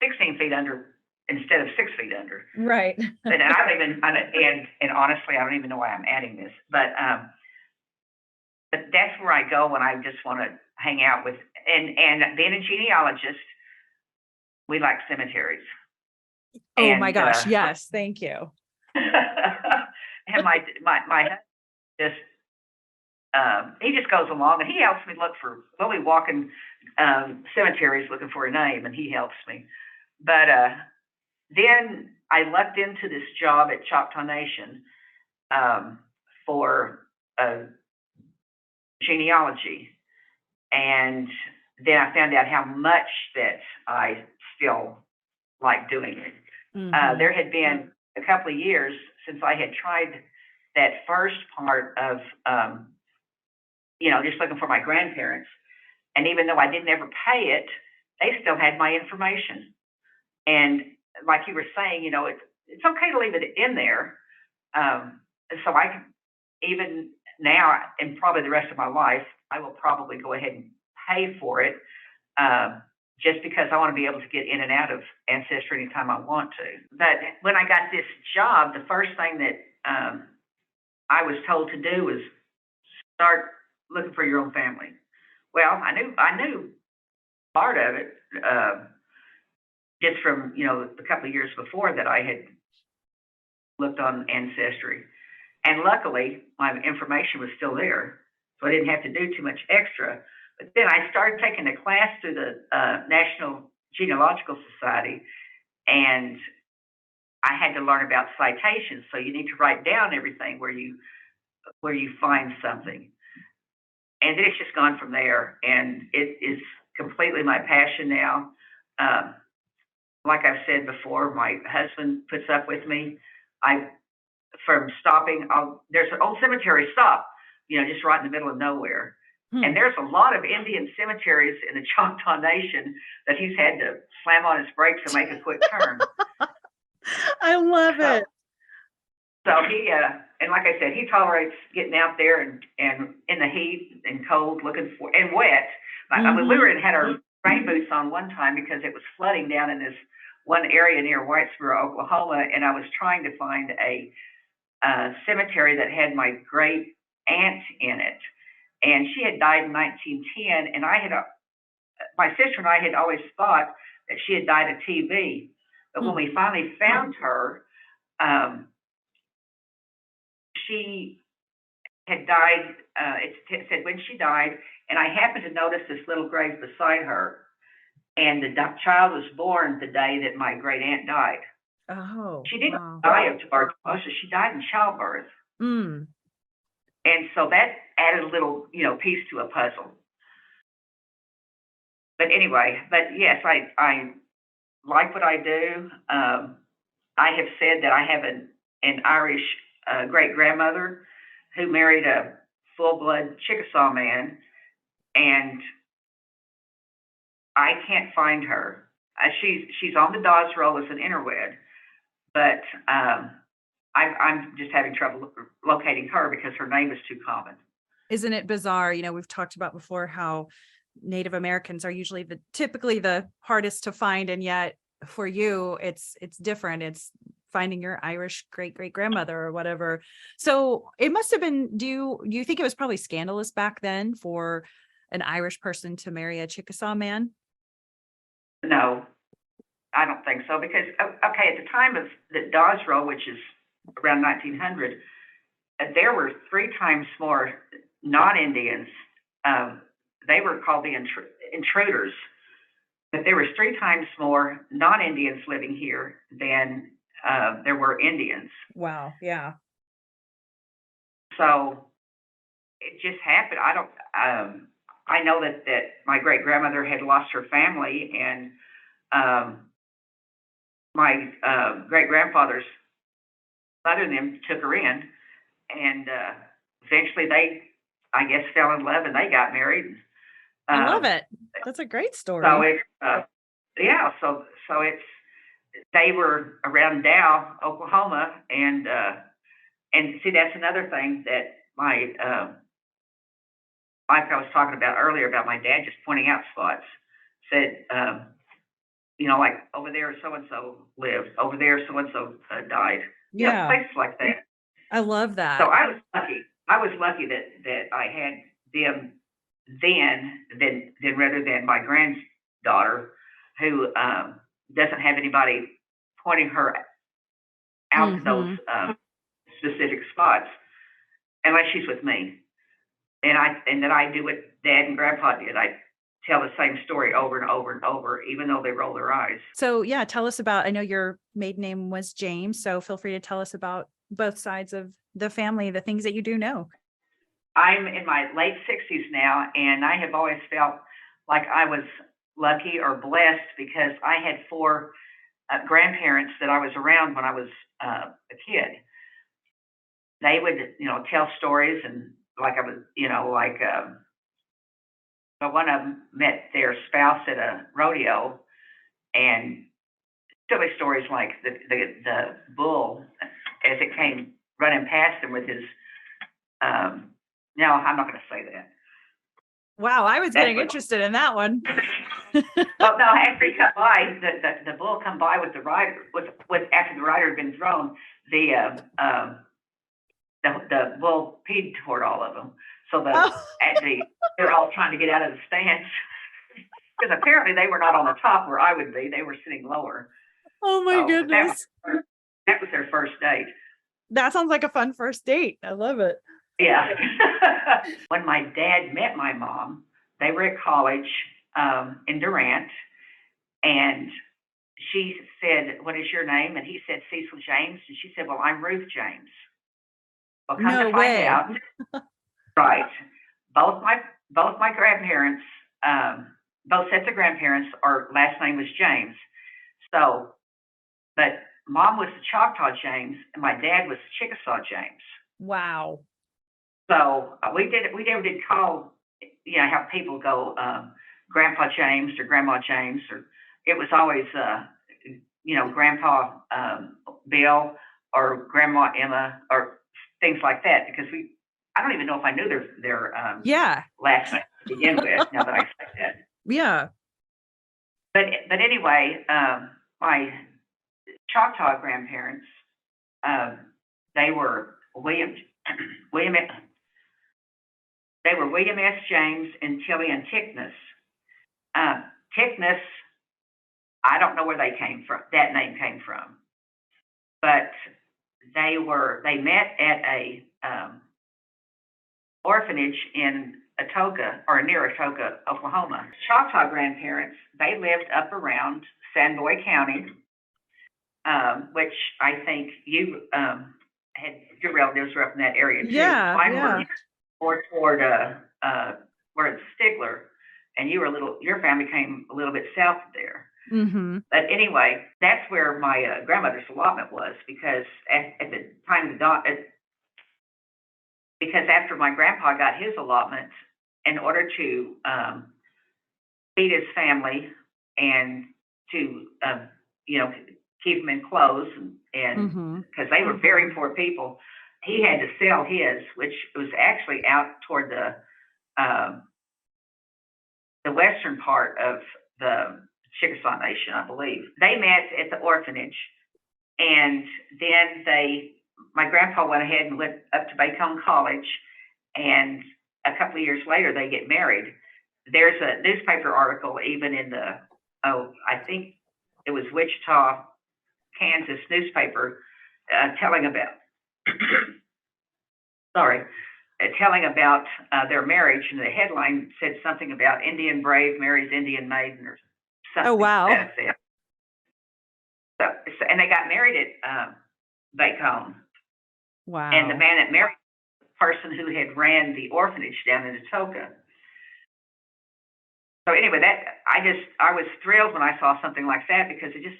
16 feet under instead of 6 feet under. Right. And and honestly, I don't even know why I'm adding this, but that's where I go when I just want to hang out with. And being a genealogist, we like cemeteries. Oh my gosh! Yes, thank you. And my husband just he just goes along and he helps me look for. We'll be walking cemeteries looking for a name, and he helps me. But then I lucked into this job at Choctaw Nation for genealogy, and then I found out how much that I still like doing it. There had been a couple of years since I had tried that first part of, just looking for my grandparents. And even though I didn't ever pay it, they still had my information. And like you were saying, it's okay to leave it in there. So I can, even now and probably the rest of my life, I will probably go ahead and pay for it. Just because I want to be able to get in and out of Ancestry anytime I want to. But when I got this job, the first thing that I was told to do was start looking for your own family. Well, I knew part of it just from a couple of years before that I had looked on Ancestry, and luckily my information was still there, so I didn't have to do too much extra. But then I started taking a class through the National Genealogical Society, and I had to learn about citations. So you need to write down everything where you find something. And then it's just gone from there. And it is completely my passion now. Like I've said before, my husband puts up with me. From stopping, there's an old cemetery stop, just right in the middle of nowhere. And there's a lot of Indian cemeteries in the Choctaw Nation that he's had to slam on his brakes and make a quick turn. I love it. So he, and like I said, he tolerates getting out there and in the heat and cold looking for, and wet. I mean, we had our rain boots on one time because it was flooding down in this one area near Whitesboro, Oklahoma. And I was trying to find a cemetery that had my great aunt in it. And she had died in 1910, and my sister and I had always thought that she had died of TB. But when we finally found her, she had died, it said when she died, and I happened to notice this little grave beside her, and the child was born the day that my great aunt died. Oh, she didn't die of tuberculosis; she died in childbirth. And so that added a little, piece to a puzzle. But anyway, yes, I like what I do. I have said that I have an Irish great grandmother who married a full-blood Chickasaw man, and I can't find her. She's on the Dawes roll as an interwed, but I'm just having trouble locating her because her name is too common. Isn't it bizarre? We've talked about before how Native Americans are usually typically the hardest to find, and yet for you, it's different. It's finding your Irish great grandmother or whatever. So it must have been. Do you think it was probably scandalous back then for an Irish person to marry a Chickasaw man? No, I don't think so, because at the time of the Dawes roll, which is around 1900, there were 3 times more non-Indians. They were called the intruders, but there was 3 times more non-Indians living here than there were Indians. Wow. Yeah. So it just happened. I know that my great grandmother had lost her family, and my great grandfather's mother and them took her in, and eventually they, I guess, fell in love and they got married. I love it. That's a great story. So it's, yeah, so they were around Dow, Oklahoma, and see, that's another thing that my, like I was talking about earlier about my dad just pointing out spots, said, like over there, so-and-so lived, over there, so-and-so died. Yeah. Places like that. I love that. So I was lucky that I had them then rather than my granddaughter who doesn't have anybody pointing her out to those specific spots unless she's with me. And then I do what Dad and Grandpa did. I tell the same story over and over and over, even though they roll their eyes. So yeah, tell us about, I know your maiden name was James, so feel free to tell us about both sides of the family, the things that you do know. I'm in my late 60s now, and I have always felt like I was lucky or blessed because I had 4 grandparents that I was around when I was a kid. They would, tell stories, and like I was, one of them met their spouse at a rodeo, and silly stories like the bull as it came running past him with his. No, I'm not going to say that. Wow, I was getting interested in that one. Well, no, after he come by, the bull come by with the rider, with after the rider had been thrown, the bull peed toward all of them. So they're all trying to get out of the stands because apparently they were not on the top where I would be; they were sitting lower. Oh my goodness! That was their first date. That sounds like a fun first date. I love it. Yeah. When my dad met my mom, they were at college in Durant, and she said, "What is your name?" And he said, "Cecil James." And she said, "Well, I'm Ruth James." Well, come to find out, right? Both my grandparents, both sets of grandparents, our last name was James. So, but Mom was the Choctaw James, and my dad was the Chickasaw James. Wow. So we never did call, have people go Grandpa James or Grandma James, or it was always Grandpa Bill or Grandma Emma or things like that, because I don't even know if I knew their last name to begin with. Now that I say that. Yeah. But anyway, my Choctaw grandparents, they were William S. James and Tilly and Tickness. Tickness, I don't know where they came from. That name came from, but they met at a orphanage in Atoka, or near Atoka, Oklahoma. Choctaw grandparents, they lived up around San Boy County, which I think you had your relatives were up in that area too. Mine were more toward where it's Stigler, and your family came a little bit south of there. Mm-hmm. But anyway, that's where my grandmother's allotment was, because at the time because after my grandpa got his allotment, in order to feed his family and to keep them in clothes, and because they were very poor people, he had to sell his, which was actually out toward the western part of the Chickasaw Nation, I believe. They met at the orphanage, and then my grandpa went ahead and went up to Bacone College, and a couple of years later they get married. There's a newspaper article even in I think it was Wichita, Kansas newspaper, telling about their marriage, and the headline said something about Indian brave marries Indian maiden or something. Oh, wow. So, and they got married at Bacone. Wow. And the man that married the person who had ran the orphanage down in Atoka. So anyway, I was thrilled when I saw something like that, because it just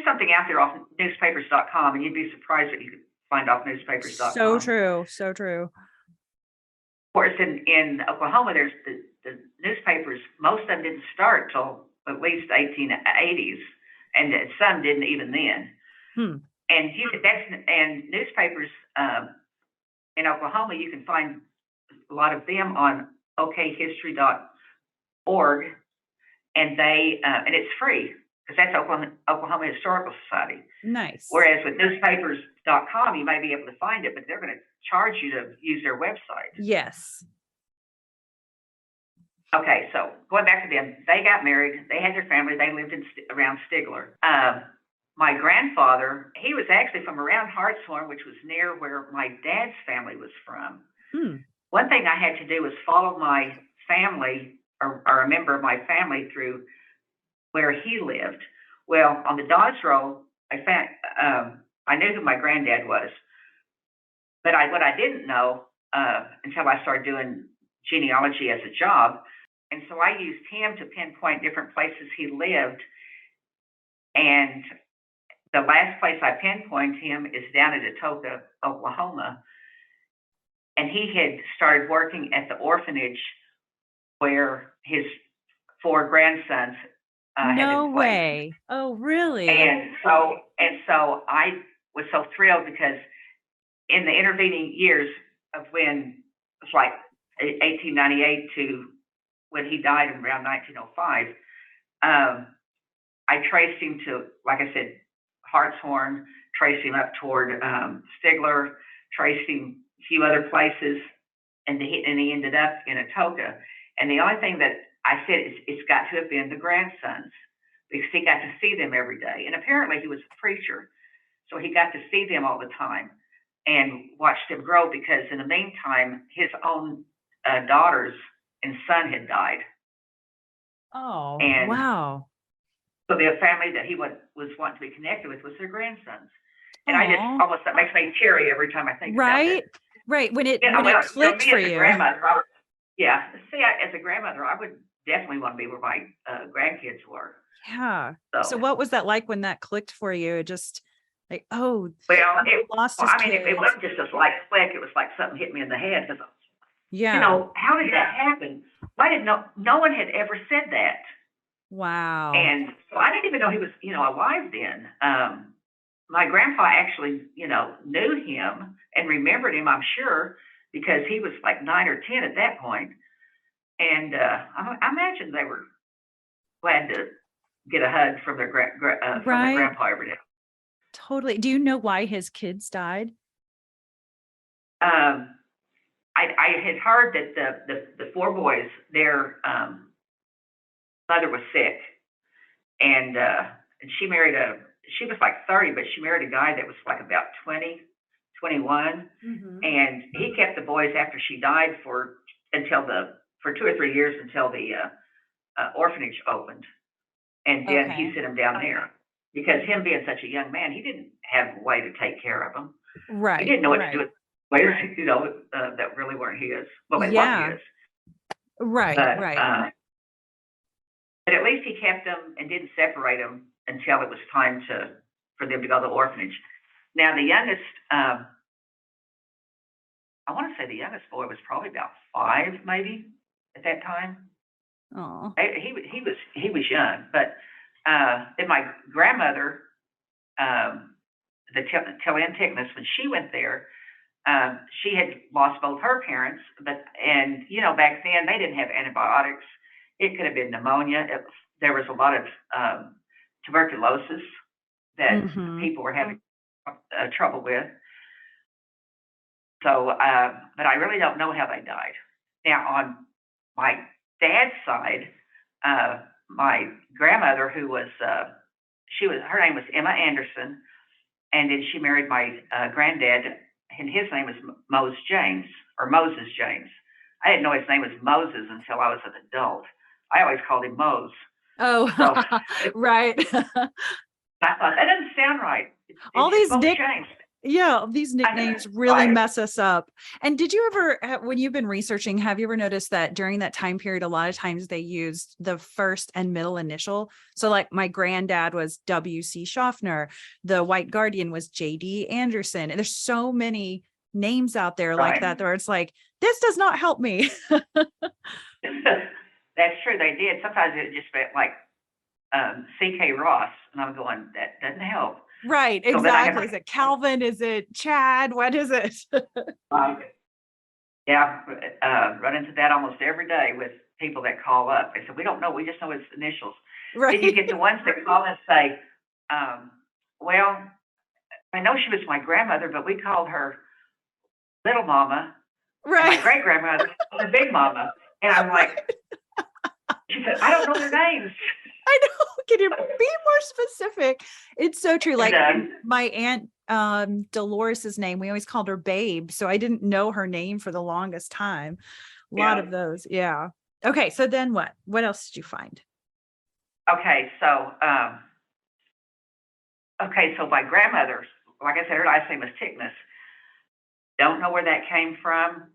something out there off newspapers.com, and you'd be surprised what you could find off newspapers.com. So true. Of course, in Oklahoma, there's the newspapers most of them didn't start till at least 1880s, and some didn't even then. And and newspapers in Oklahoma, you can find a lot of them on okhistory.org, and and it's free because that's Oklahoma Historical Society. Nice. Whereas with newspapers.com, you may be able to find it, but they're going to charge you to use their website. Yes. Okay, so going back to them, they got married. They had their family. They lived around Stigler. My grandfather, he was actually from around Hartshorn, which was near where my dad's family was from. One thing I had to do was follow my family or a member of my family through where he lived. Well, on the Dodge Roll, I found I knew who my granddad was, but what I didn't know until I started doing genealogy as a job, and so I used him to pinpoint different places he lived. And the last place I pinpoint him is down at Atoka, Oklahoma, and he had started working at the orphanage where his 4 grandsons had No been placed. way. Oh, really? And so I was so thrilled because in the intervening years of when it's like 1898 to when he died in around 1905, I traced him to, like I said, Hartshorn, traced him up toward Stigler, traced him a few other places, and he ended up in Atoka. And the only thing that I said is it's got to have been the grandsons because he got to see them every day. And apparently he was a preacher, so he got to see them all the time and watched them grow because in the meantime, his own daughters and son had died. Oh, and wow. So the family that he was wanting to be connected with was their grandsons. And I just Aw. that makes me teary every time I think about Right? it. Right. When it Well, clicked me for as a you. grandmother, as a grandmother, I would definitely want to be where my grandkids were. Yeah. So So what was that like when that clicked for you? Just like, oh, well, lost his it kids. wasn't just a light click. It was like something hit me in the head because Yeah. how did that happen? Why did no one had ever said that? Wow. And so I didn't even know he was, alive then. My grandpa actually, knew him and remembered him, I'm sure, because he was like 9 or 10 at that point. And I imagine they were glad to get a hug from their from their grandpa every day. Totally. Do you know why his kids died? I had heard that the 4 boys, their mother was sick, and she married she was like 30, but she married a guy that was like about 20, 21, and he kept the boys after she died for 2 or 3 years until the orphanage opened, and then he sent them down there because him being such a young man, he didn't have a way to take care of them. Right. He didn't know what to do with boys, that really weren't his. Well, they weren't his. Right. But, Right. But at least he kept them and didn't separate them until it was time for them to go to the orphanage. Now, the youngest, I want to say the youngest boy was probably about 5, maybe at that time. Oh. He was young, but then my grandmother, the Telenticnus, when she went there, she had lost both her parents, and back then they didn't have antibiotics. It could have been pneumonia. There was a lot of tuberculosis that people were having trouble with. So, but I really don't know how they died. Now, on my dad's side, my grandmother, who was her name was Emma Anderson, and then she married my granddad, and his name was Moses James. I didn't know his name was Moses until I was an adult. I always called him Mose. Oh, so, right. I thought that doesn't sound right. All these James. Yeah, these nicknames really mess us up. And did you ever, when you've been researching, have you ever noticed that during that time period, a lot of times they used the first and middle initial? So like my granddad was W.C. Schaffner, the White Guardian was J.D. Anderson. And there's so many names out there like that, where it's like, this does not help me. That's true. true, they did. Sometimes it just felt like C.K. Ross, and I'm going, that doesn't help. Right, So then I exactly. Is it Calvin? Is it Chad? What is it? Yeah, run into that almost every day with people that call up. They said, we don't know, we just know its initials. Then you Right, get the ones that call and say, well, I know she was my grandmother, but we called her Little Mama, and my right. great grandmother was a Big Mama. And I'm like, she said, I don't know their names. I know. Can you be more specific? It's so true. Like And, my aunt Dolores's name, we always called her Babe. So I didn't know her name for the longest time. A lot yeah. of those. Yeah. Okay. So then what? What else did you find? Okay, so my grandmother, like I said, her last name was Tickness. Don't know where that came from.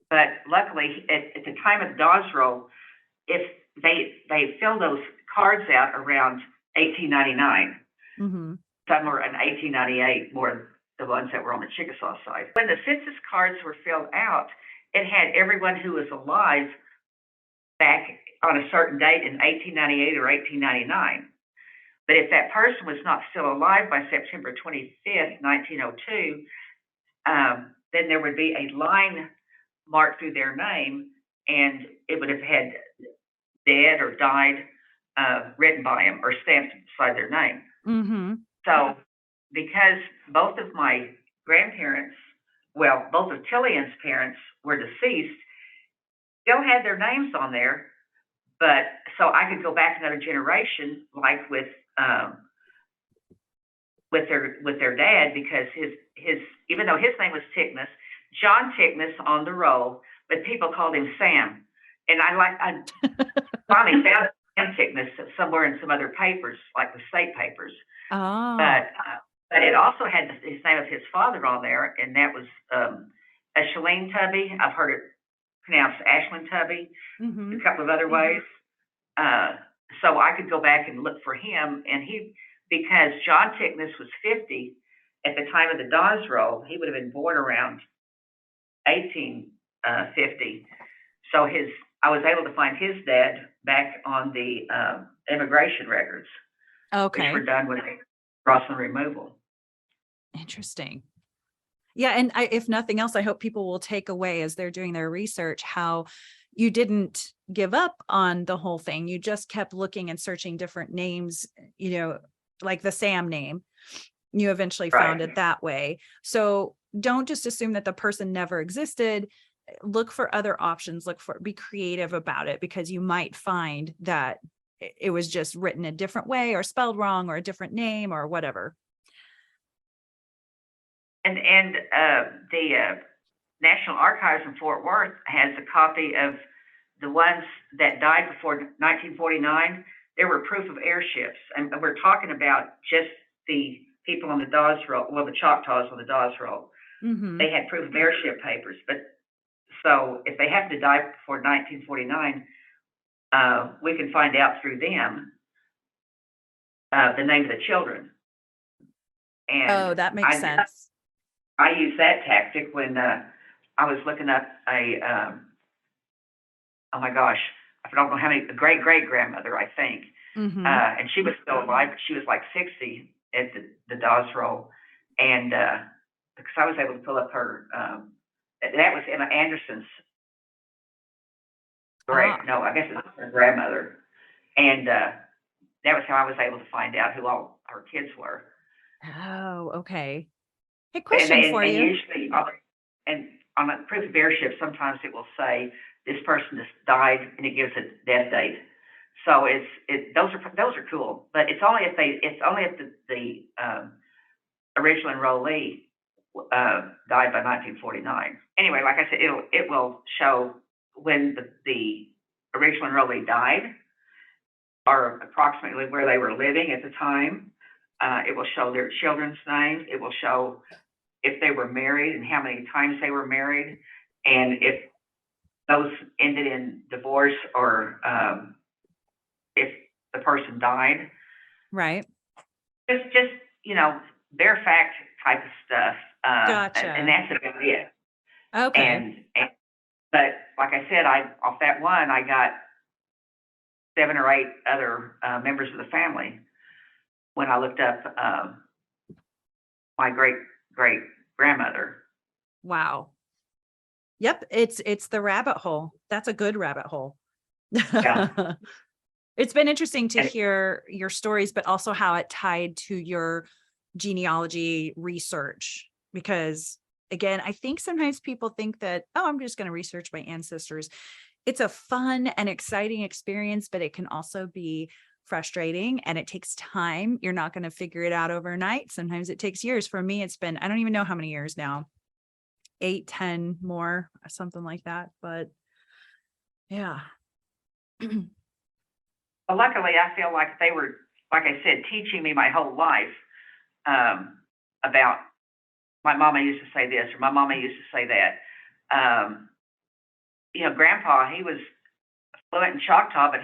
But luckily, at the time of the Dawes Roll, if they filled those cards out around 1899, Mm-hmm. some were in 1898, more the ones that were on the Chickasaw side. When the census cards were filled out, it had everyone who was alive back on a certain date in 1898 or 1899. But if that person was not still alive by September 25th, 1902, then there would be a line marked through their name, and it would have had dead or died written by them or stamped beside their name. Mm-hmm. So because both of my grandparents, well, both of Tillian's parents were deceased, still had their names on there, but so I could go back another generation, like with their dad, because his even though his name was Tickness, John Tickness on the roll, but people called him Sam, and I finally found Sam Tickness somewhere in some other papers, like the state papers, Oh. but it also had his name of his father on there, and that was Ashlyn Tubby. I've heard it pronounced Ashlyn Tubby, Mm-hmm. a couple of other ways. So I could go back and look for him, and because John Tickness was 50 at the time of the Dawes Roll, he would have been born around 1850. So I was able to find his dad back on the immigration records, which Okay. were done with Rosslyn removal. Interesting. Yeah. And if nothing else, I hope people will take away as they're doing their research how you didn't give up on the whole thing. You just kept looking and searching different names, like the Sam name. You eventually found Right. it that way. So don't just assume that the person never existed. Look for other options. Be creative about it, because you might find that it was just written a different way or spelled wrong or a different name or whatever. And the National Archives in Fort Worth has a copy of the ones that died before 1949. There were proof of airships, and we're talking about just the people on the Dawes Roll, well, the Choctaws on the Dawes Roll. Mm-hmm. They had proof of airship papers, but so if they happened to die before 1949, we can find out through them the name of the children. And That makes sense. I used that tactic when I was looking up oh my gosh, I don't know how many, great grandmother, I think. Mm-hmm. And she was still alive, but she was like 60 at the Dawes Roll. And because I was able to pull up her, that was Emma Anderson's no, I guess it's her grandmother. And that was how I was able to find out who all her kids were. Oh, okay. Hey, question for and you. Usually, and on a proof of airship, sometimes it will say this person has died, and it gives a death date. So those are cool, but it's only if the original enrollee died by 1949. Anyway, like I said, it will show when the original enrollee died, or approximately where they were living at the time. It will show their children's names. It will show if they were married and how many times they were married, and if those ended in divorce or if the person died. Right. Just bare fact type of stuff. Gotcha. And that's about it. Okay. But like I said, off that one, I got 7 or 8 other members of the family when I looked up my great grandmother. Wow. Yep, it's the rabbit hole. That's a good rabbit hole. Yeah. It's been interesting to And hear your stories, but also how it tied to your genealogy research. Because again, I think sometimes people think that, oh, I'm just going to research my ancestors. It's a fun and exciting experience, but it can also be frustrating and it takes time. You're not going to figure it out overnight. Sometimes it takes years. For me, it's been, I don't even know how many years now, 8, 10 more, something like that. But yeah. well, luckily, I feel like they were, like I said, teaching me my whole life about my mama used to say this or my mama used to say that. Grandpa, he was fluent in Choctaw, but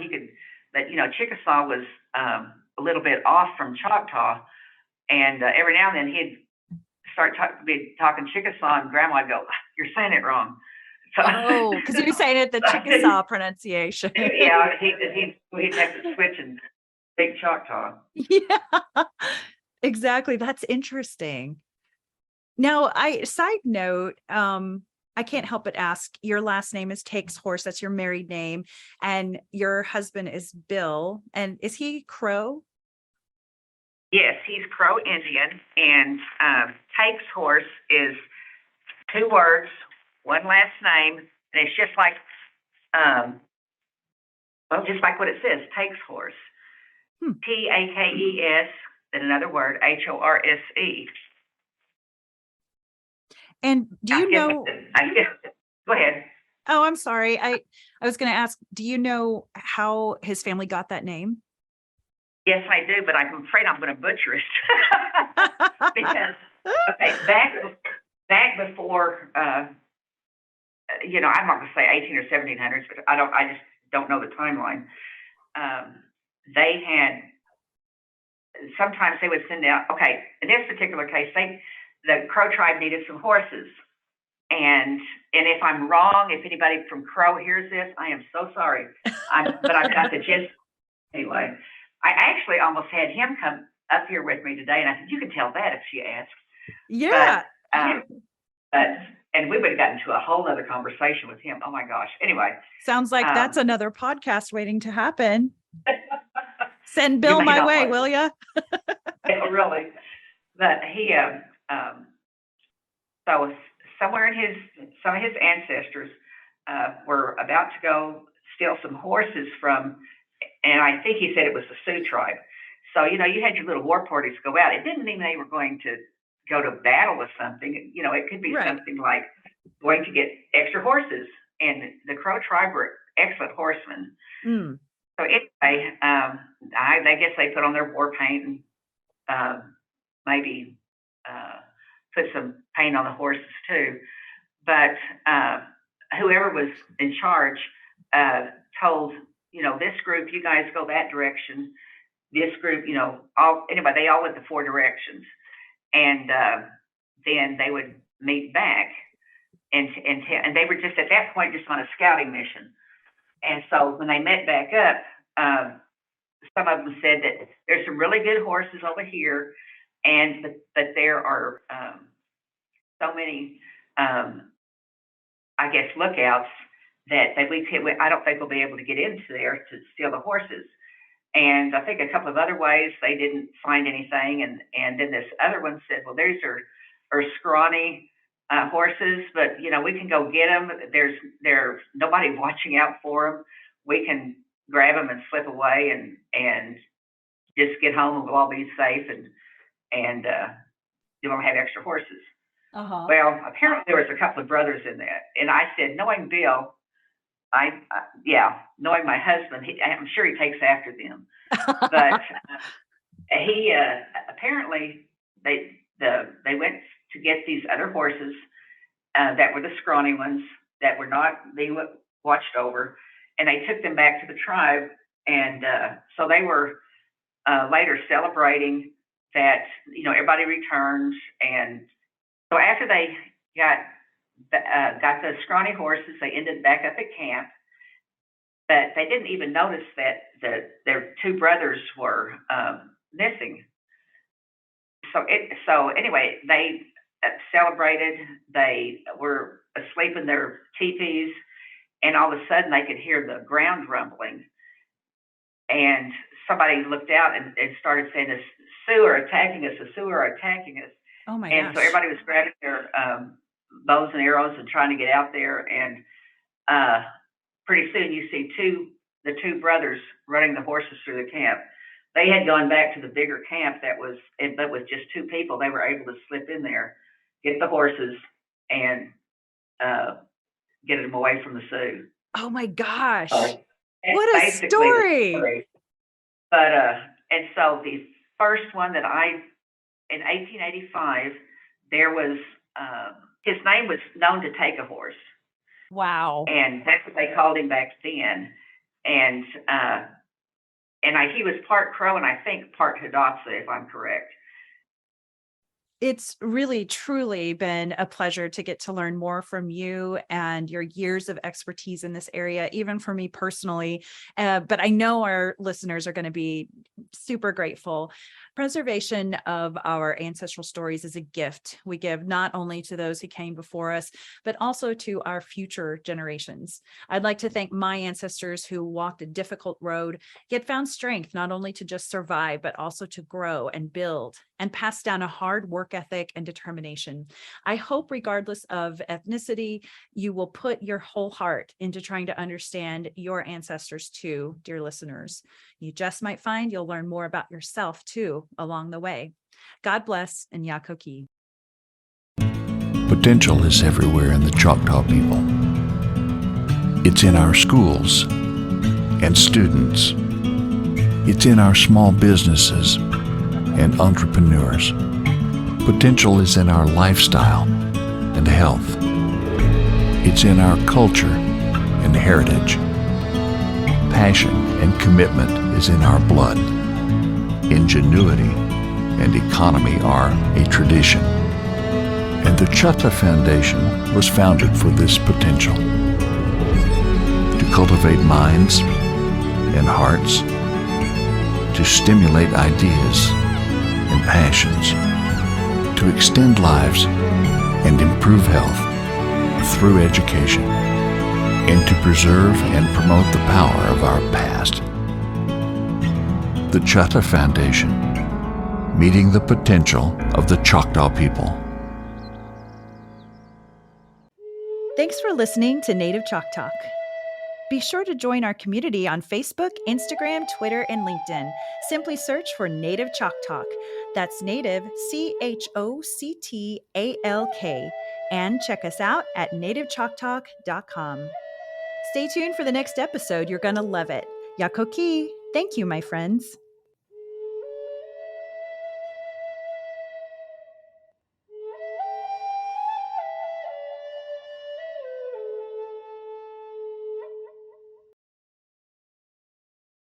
Chickasaw was a little bit off from Choctaw, and every now and then he'd start talking Chickasaw, and Grandma would go, "You're saying it wrong." So, Oh, because you're saying it the Chickasaw pronunciation. Yeah, he'd have to switch and speak Choctaw. Yeah, exactly. That's interesting. Now, side note, I can't help but ask, your last name is Takes Horse. That's your married name. And your husband is Bill. And is he Crow? Yes, he's Crow Indian, and Takes Horse is 2 words, 1 last name, and it's just like, just like what it says, Takes Horse. Takes, then another word, Horse. And do you know? Go ahead. Oh, I'm sorry. I was going to ask, do you know how his family got that name? Yes, I do, but I'm afraid I'm going to butcher it. Because, okay, back before, I'm not going to say 18 or 1700s, but I just don't know the timeline. They had, sometimes they would send out, okay, in this particular case, the Crow tribe needed some horses. And if I'm wrong, if anybody from Crow hears this, I am so sorry. But I've got the gist. Anyway, I actually almost had him come up here with me today, and I said, you can tell that if she asks. Yeah. And we would have gotten to a whole other conversation with him. Oh my gosh. Anyway. Sounds like that's another podcast waiting to happen. Send Bill my way, will you? Really. But he, so somewhere in some of his ancestors were about to go steal some horses from, and I think he said it was the Sioux tribe. So, you had your little war parties go out. It didn't mean they were going to go to battle with something. It could be something like going to get extra horses. And the Crow tribe were excellent horsemen. Mm. So anyway, I guess they put on their war paint and maybe put some paint on the horses too. But whoever was in charge told, this group, you guys go that direction. This group, they all went the 4 directions. And then they would meet back. And they were just at that point just on a scouting mission. And so when they met back up, some of them said that there's some really good horses over here, but there are so many, I guess, lookouts that I don't think we'll be able to get into there to steal the horses. And I think a couple of other ways they didn't find anything. And then this other one said, well, these are scrawny horses, but we can go get them. There's nobody watching out for them. We can grab them and slip away and just get home and we'll all be safe and you won't have extra horses. Uh-huh. Well, apparently there was a couple of brothers in that, and I said, knowing Bill, knowing my husband, I'm sure he takes after them. But he apparently they went to get these other horses that were the scrawny ones that were not being watched over, and they took them back to the tribe, and so they were later celebrating that everybody returned, and so after they got got the scrawny horses. They ended back up at camp, but they didn't even notice that their two brothers were missing. So anyway, they celebrated. They were asleep in their teepees, and all of a sudden they could hear the ground rumbling. And somebody looked out and started saying, "The Sioux are attacking us! The Sioux are attacking us!" Oh my And gosh. so everybody was grabbing their bows and arrows and trying to get out there. And pretty soon you see the two brothers running the horses through the camp. They had gone back to the bigger camp but with just two people, they were able to slip in there, get the horses, and get them away from the Sioux. Oh my gosh. That's What a basically the story. But and so the first one that in 1885, there was his name was known to take a horse, Wow. and that's what they called him back then. And he was part Crow and I think part Hidatsa, if I'm correct. It's really, truly been a pleasure to get to learn more from you and your years of expertise in this area, even for me personally. But I know our listeners are going to be super grateful. Preservation of our ancestral stories is a gift we give not only to those who came before us, but also to our future generations. I'd like to thank my ancestors who walked a difficult road, yet found strength not only to just survive, but also to grow and build and pass down a hard work ethic and determination. I hope, regardless of ethnicity, you will put your whole heart into trying to understand your ancestors too, dear listeners. You just might find you'll learn more about yourself too along the way. God bless and Yakoki. Potential is everywhere in the Choctaw people. It's in our schools and students. It's in our small businesses and entrepreneurs. Potential is in our lifestyle and health. It's in our culture and heritage. Passion and commitment is in our blood. Ingenuity and economy are a tradition. And the Choctaw Foundation was founded for this potential. To cultivate minds and hearts, to stimulate ideas and passions, to extend lives and improve health through education, and to preserve and promote the power of our past. The Choctaw Foundation, meeting the potential of the Choctaw people. Thanks for listening to Native Chalk Talk. Be sure to join our community on Facebook, Instagram, Twitter, and LinkedIn. Simply search for Native Chalk Talk. That's Native, CHOCTALK. And check us out at nativechalktalk.com. Stay tuned for the next episode. You're going to love it. Yakoki. Thank you, my friends.